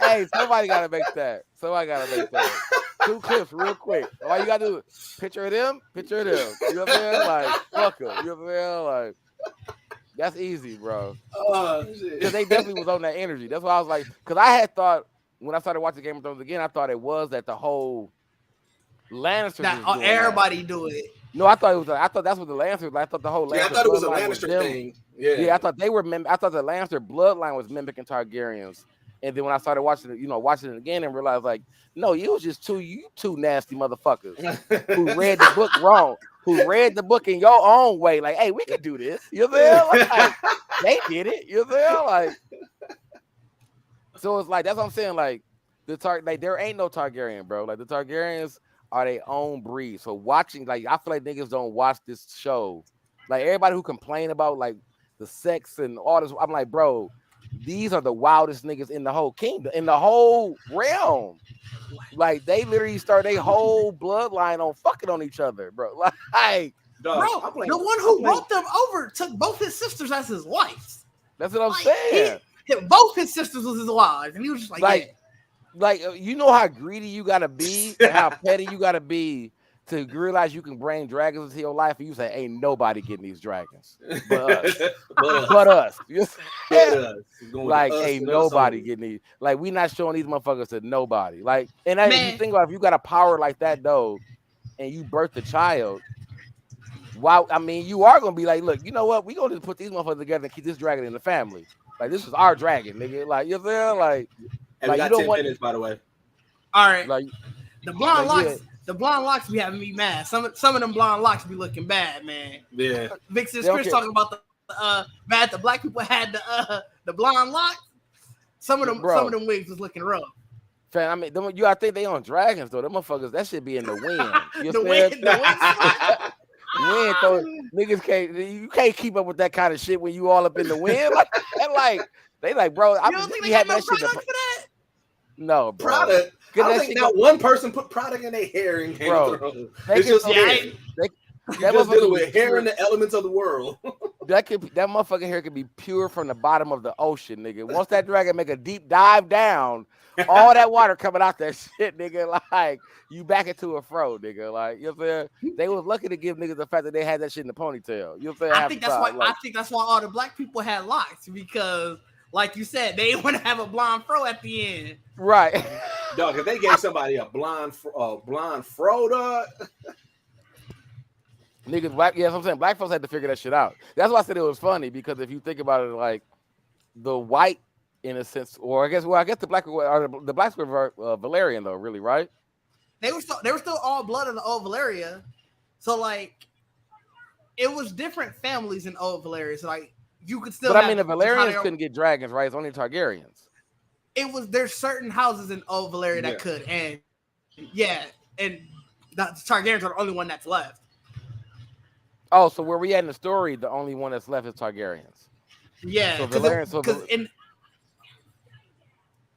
S4: Hey, somebody gotta make that. 2 clips real quick. All you gotta do is picture of them. You know what I'm saying? Like, fuck them. You know what I'm saying? Like, that's easy, bro. Oh, shit. Because they definitely was on that energy. That's why I was like, because I had thought when I started watching Game of Thrones again, I thought it was that the whole Lannister.
S1: Everybody do it.
S4: No, I thought that's what the Lannister. I thought the whole Lannister.
S2: Yeah, I thought it was a Lannister thing.
S4: Yeah, I thought they were. I thought the Lannister bloodline was mimicking Targaryens. And then when I started watching it again and realized, like, no, you was just two nasty motherfuckers who read the book wrong, who read the book in your own way. Like, hey, we could do this. You know what I'm saying? Like, they did it. You know what I'm saying? Like, so it's like, that's what I'm saying. Like, there ain't no Targaryen, bro. Like, the Targaryens are their own breed. So watching, like, I feel like niggas don't watch this show. Like, everybody who complain about, like, the sex and all this, I'm like, bro, these are the wildest niggas in the whole kingdom, in the whole realm. Like, they literally start their whole bloodline on fucking on each other, bro. Like,
S1: the one who brought them over took both his sisters as his wives.
S4: That's what I'm saying.
S1: Both his sisters was his wives, and he was just like,
S4: you know how greedy you gotta be, and how petty you gotta be to realize you can bring dragons into your life, and you say, ain't nobody getting these dragons but us. but us. Like, ain't nobody getting these. Like, we not showing these motherfuckers to nobody. Like, and if you think about, if you got a power like that though, and you birth a child, wow, I mean, you are gonna be like, look, you know what? We gonna just put these motherfuckers together and keep this dragon in the family. Like, this is our dragon, nigga. Like, you know what I'm saying? Like,
S2: and like, we got 10 minutes, by the way.
S1: All right.
S4: Like,
S1: the blonde locks. Yeah. The blonde locks be having me mad. Some of them blonde locks be looking bad, man.
S2: Yeah.
S1: Vixen's Chris talking about the mad the black people had the blonde locks. Some of them wigs was looking rough.
S4: Fam, I mean, I think they on dragons though. Them motherfuckers, that should be in the wind. You
S1: the wind.
S4: Wind, though, niggas you can't keep up with that kind of shit when you all up in the wind. They like, bro.
S1: You don't think they got no product for that?
S4: No, bro.
S2: Product. I think not one person put product in their hair in Game of Thrones. It's just hair. They just dealing with hair and the elements of the world.
S4: That motherfucking hair could be pure from the bottom of the ocean, nigga. Once that dragon make a deep dive down, all that water coming out that shit, nigga. Like, you back into a fro, nigga. Like, you know what I'm saying? They was lucky to give niggas the fact that they had that shit in the ponytail. You know what I'm saying?
S1: I think that's why all the black people had locks, because, like you said, they want to have a blonde fro at the end.
S4: Right.
S2: Dog, if they gave somebody a blonde fro, dog.
S4: Niggas, that's what I'm saying. Black folks had to figure that shit out. That's why I said it was funny, because if you think about it, like, the white in a sense, or I guess the Blacks were Valerian though, really, right?
S1: They were still all blood of the old Valeria, so like it was different families in old Valeria. So like you could still.
S4: But I mean, the Valerians couldn't get dragons, right? It's only Targaryens.
S1: There's certain houses in old Valeria that could, and and the Targaryens are the only one that's left.
S4: Oh, so where we at in the story, the only one that's left is Targaryens.
S1: Yeah,
S4: so Valerians.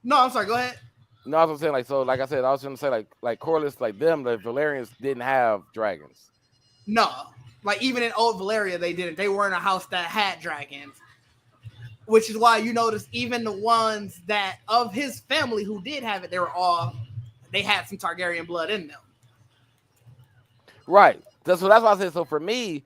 S1: No, I'm sorry. Go ahead.
S4: No, I was saying like I said, I was going to say like Corlys, like them, the Valerians didn't have dragons.
S1: No, like even in old Valeria, they didn't. They weren't a house that had dragons, which is why you notice even the ones that of his family who did have it, they had some Targaryen blood in them.
S4: Right. That's why I said. So for me,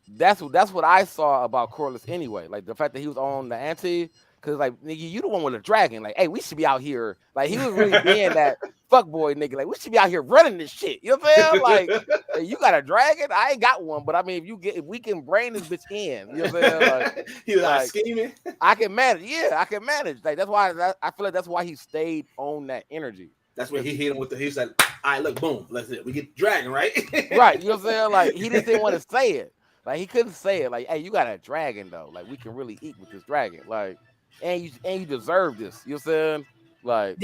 S4: that's what I saw about Corlys anyway. Like the fact that he was on the anti. Cause like nigga, you the one with a dragon. Like, hey, we should be out here. Like he was really being that fuck boy nigga. Like we should be out here running this shit. You know what I'm saying? Like, hey, you got a dragon? I ain't got one, but I mean, if we can bring this bitch in, you know what I'm saying? Like,
S2: he was like scheming.
S4: I can manage. Yeah, I can manage. Like that's why I feel like that's why he stayed on that energy.
S2: That's where he hit him with he was like, all right, look, boom, let's it. We get the dragon, right?
S4: Right. You know what I'm saying? Like he just didn't want to say it. Like he couldn't say it. Like, hey, you got a dragon though. Like we can really eat with this dragon. Like. And you deserve this. You know what I'm saying? Like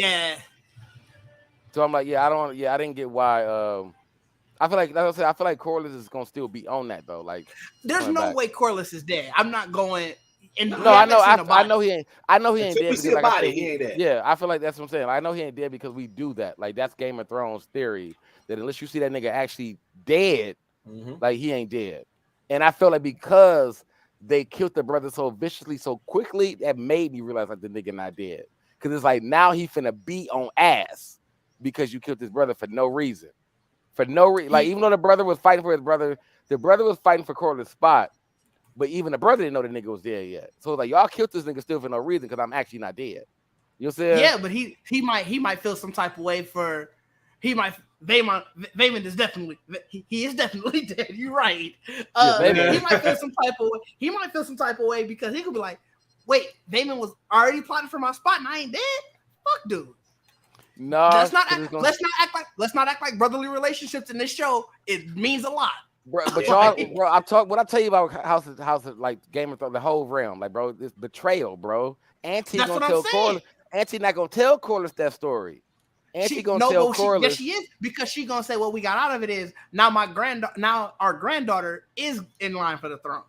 S4: So I'm like, I didn't get why. I feel like I feel like Corlys is gonna still be on that though. Like,
S1: there's no way Corlys is dead. I'm not going.
S4: I know he ain't. I know he ain't dead.
S2: We see a body, he ain't dead.
S4: Yeah, I feel like that's what I'm saying. I know he ain't dead because we do that. Like that's Game of Thrones theory that unless you see that nigga actually dead, like he ain't dead. And I feel like because they killed the brother so viciously, so quickly, that made me realize like the nigga not dead. Because it's like now he finna be on ass because you killed his brother for no reason. For no reason. Like even though the brother was fighting for his brother, the brother was fighting for Corlys' spot, but even the brother didn't know the nigga was dead yet. So it's like y'all killed this nigga still for no reason because I'm actually not dead. You know what I'm saying?
S1: Yeah, but he might feel some type of way for Vaemon is definitely he is definitely dead. You're right. He might feel some type of way. He might feel some type of way because he could be like, "Wait, Vaemon was already plotting for my spot, and I ain't dead. Fuck, dude."
S4: No,
S1: let's not act like brotherly relationships in this show. It means a lot,
S4: bro. But y'all, bro, what I tell you about House like Game of Thrones, the whole realm, like, bro, this betrayal, bro. Auntie gonna tell Corlys. Auntie not gonna tell Corlys that story. And she gonna tell Corlys.
S1: Yes, she is, because she gonna say what we got out of it is now our granddaughter is in line for the throne.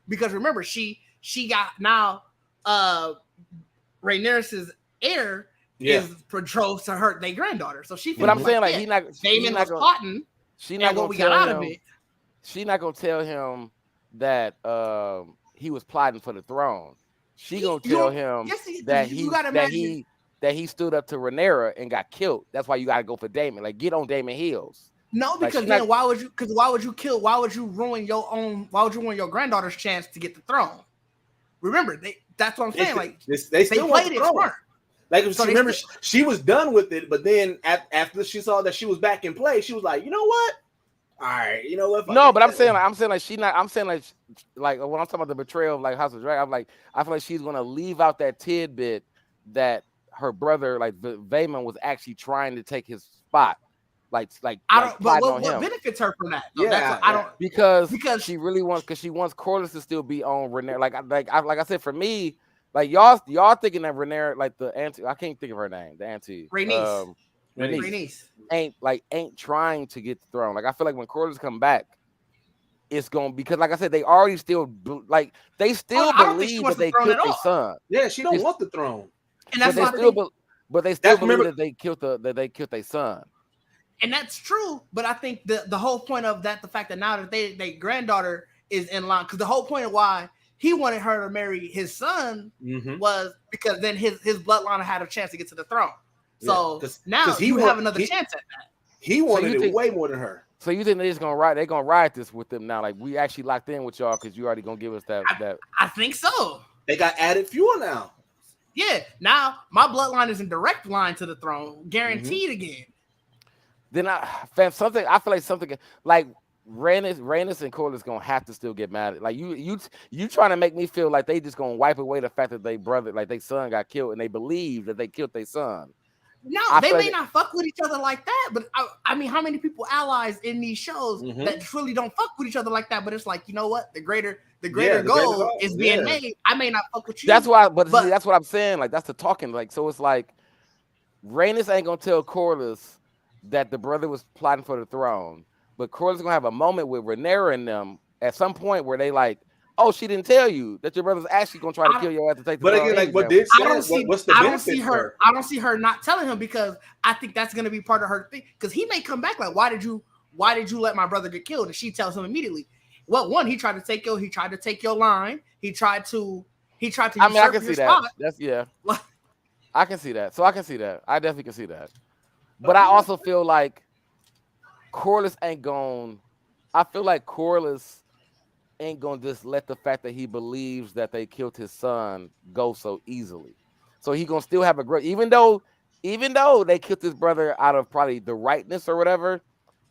S1: Because remember, she got now Rhaenyra's heir is betrothed to her their granddaughter. So she.
S4: But I'm saying like
S1: Daemon was plotting.
S4: She not gonna
S1: what we got out of it.
S4: She not gonna tell him that he was plotting for the throne. She gonna tell him that he stood up to Rhaenyra and got killed. That's why you gotta go for Daemon. Like get on Daemon heels.
S1: No, because then why would you ruin your granddaughter's chance to get the throne? Remember, that's what I'm saying. Like
S2: they played it smart. Like remember, she was done with it, but then after she saw that she was back in play, she was like, you know what? All right, you know what?
S4: No, but I'm saying like she not. I'm saying like when I'm talking about the betrayal of like House of Dragon, I feel like she's gonna leave out that tidbit that her brother, like Vaemon, was actually trying to take his spot. Like
S1: I don't. But what benefits her from that? No, I don't
S4: because she really wants Corlys to still be on Rhaenyra. Like I said, for me, like y'all thinking that Rhaenyra, like the auntie, I can't think of her name, the auntie
S1: Rhaenys
S4: ain't trying to get the throne. Like I feel like when Corlys come back, it's gonna because like I said, they already still believe that they killed their son.
S2: Yeah, she don't want the throne,
S1: and that's
S4: but they still believe that they killed their son.
S1: And that's true, but I think the whole point of that, the fact that now that their granddaughter is in line, because the whole point of why he wanted her to marry his son was because then his bloodline had a chance to get to the throne. So now you have another chance at that.
S2: He wanted it way more than her.
S4: So you think they're gonna ride this with them now? Like we actually locked in with y'all because you already gonna give us that.
S1: I think so.
S2: They got added fuel now.
S1: Yeah, now my bloodline is in direct line to the throne, guaranteed again.
S4: Then I feel like something like Rhaenys and Corlys gonna have to still get mad. Like you trying to make me feel like they just gonna wipe away the fact that they brother, like their son got killed, and they believe that they killed their son.
S1: No, they may not fuck with each other like that, but I mean, how many people allies in these shows that truly don't fuck with each other like that? But it's like, you know what? The greater goal is being made. I may not fuck with you.
S4: That's why, but see, that's what I'm saying. Like that's the talking. Like so, it's like Rhaenys ain't gonna tell Corlys that the brother was plotting for the throne, but Corlys gonna have a moment with Rhaenyra and them at some point where they like, oh, she didn't tell you that your brother's actually gonna try to kill your ass to take the throne.
S2: But again, like what did what's the benefit?
S1: I don't see her not telling him, because I think that's gonna be part of her thing. Because he may come back like, why did you let my brother get killed? And she tells him immediately. Well, one, he tried to take your line. He tried to
S4: I mean, I can see that. That's I can see that. So I can see that. I definitely can see that. But I also feel like Corlys ain't gonna. I feel like Corlys ain't gonna just let the fact that he believes that they killed his son go so easily. So he gonna still have a grudge, even though they killed his brother out of probably the rightness or whatever.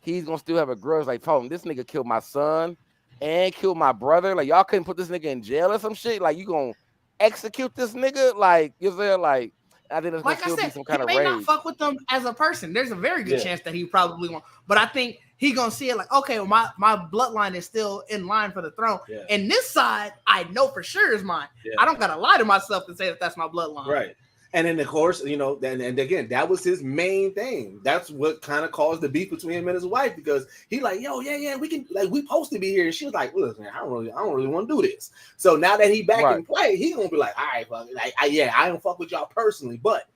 S4: He's gonna still have a grudge. Like, oh, this nigga killed my son and killed my brother. Like, y'all couldn't put this nigga in jail or some shit. Like, you gonna execute this nigga? Like, you know, like. I think there's gonna still be some kind of rage.
S1: He may not fuck with them as a person. There's a very good chance that he probably won't. But I think he gonna see it like, okay, well, my bloodline is still in line for the throne. Yeah. And this side, I know for sure is mine. Yeah. I don't gotta lie to myself and say that that's my bloodline.
S2: Right. And then, of course, you know, and again, that was his main thing. That's what kind of caused the beef between him and his wife, because he like, yo, yeah, we can, like, we supposed to be here. And she was like, look, man, I don't really want to do this. So now that he back in play, he gonna be like, all right, fuck, like, I don't fuck with y'all personally, but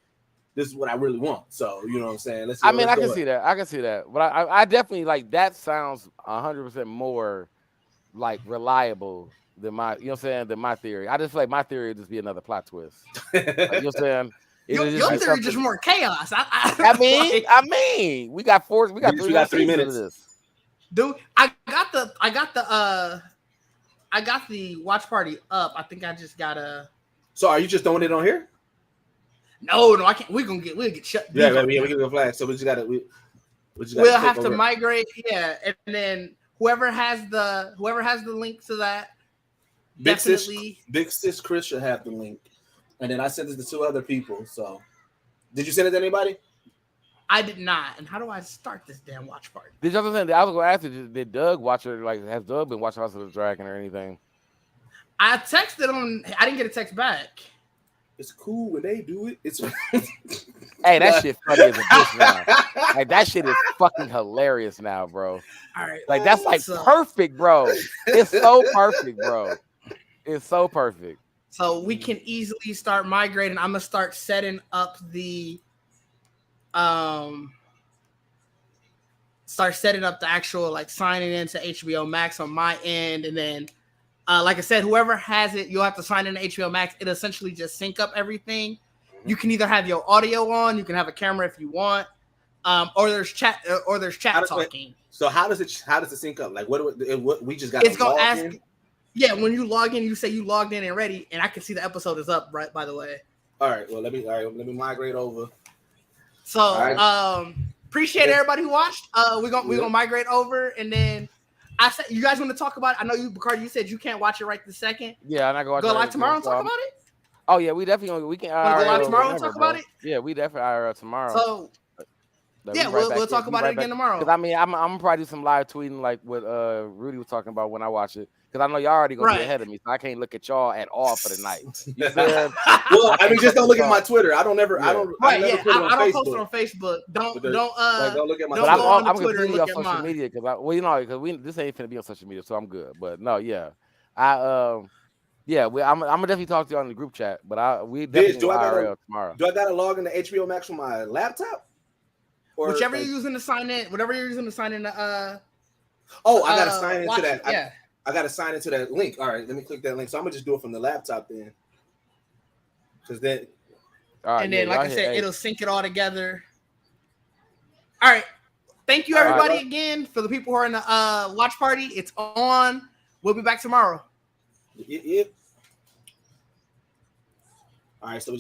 S2: this is what I really want. So you know what I'm saying? I
S4: can see that. I can see that. But I definitely like that. Sounds 100% more like reliable than my, you know what I'm saying, than my theory. I just feel like my theory would just be another plot twist. Like, you know what I'm saying?
S1: Your theory just more chaos.
S4: I mean, we got 3 minutes of this.
S1: Dude, I got the watch party up. I think I just gotta.
S2: So are you just throwing it on here?
S1: No, I can't. We'll get shut.
S2: Yeah, we can go flag. So we just gotta.
S1: We'll have to migrate. Yeah, and then whoever has the link to that.
S2: Big sis Chris should have the link, and then I sent it to 2 other people. So, did you send it to anybody?
S1: I did not. And how do I start this damn watch party?
S4: Did you understand? I was going to ask you, did Doug watch it? Like, has Doug been watching House of the Dragon or anything?
S1: I texted him. I didn't get a text back.
S2: It's cool when they do it. It's
S4: hey, that shit funny as a bitch now. Like, that shit is fucking hilarious now, bro.
S1: All right,
S4: like that's like perfect, bro. It's so perfect, bro. It's so perfect.
S1: So we can easily start migrating. I'm gonna start setting up the actual like signing into HBO Max on my end, and then like I said, whoever has it, you'll have to sign in to HBO Max. It essentially just sync up everything. You can either have your audio on, you can have a camera if you want, or there's chat talking.
S2: So how does it sync up? Like what we just got?
S1: It's gonna ask. In? Yeah, when you log in, you say you logged in and ready, and I can see the episode is up. Right, by the way.
S2: All right. Well, let me migrate over.
S1: So appreciate everybody who watched. We're gonna migrate over, and then I said you guys want to talk about it? I know you, Bacardi, you said you can't watch it right this second.
S4: Yeah, I'm not gonna
S1: go live tomorrow and talk about it.
S4: Oh yeah, we definitely we can.
S1: Go live tomorrow and talk about it.
S4: Yeah, we definitely IRL tomorrow.
S1: So. Yeah, we'll talk about it again tomorrow.
S4: Because I mean, I'm gonna probably do some live tweeting like what Rudy was talking about when I watch it. Because I know y'all already gonna be ahead of me, so I can't look at y'all at all for the night. You said?
S2: Well, I mean, just don't look at my Twitter. I don't post
S1: it on Facebook. Don't
S2: look at my.
S4: But I'm gonna continue on social media because this ain't finna be on social media, so I'm good. But no, yeah, I'm gonna definitely talk to you on the group chat. But we definitely IRL tomorrow.
S2: Do I gotta log into HBO Max from my laptop?
S1: Or whichever you're using to sign in, whatever you're using to sign in.
S2: I gotta sign into that. Yeah. I gotta sign into that link. All right, let me click that link. So I'm gonna just do it from the laptop then. Because then.
S1: All right, and then, like I said, it'll sync it all together. All right. Thank you, everybody, again. For the people who are in the watch party, it's on. We'll be back tomorrow.
S2: Yep. All right, so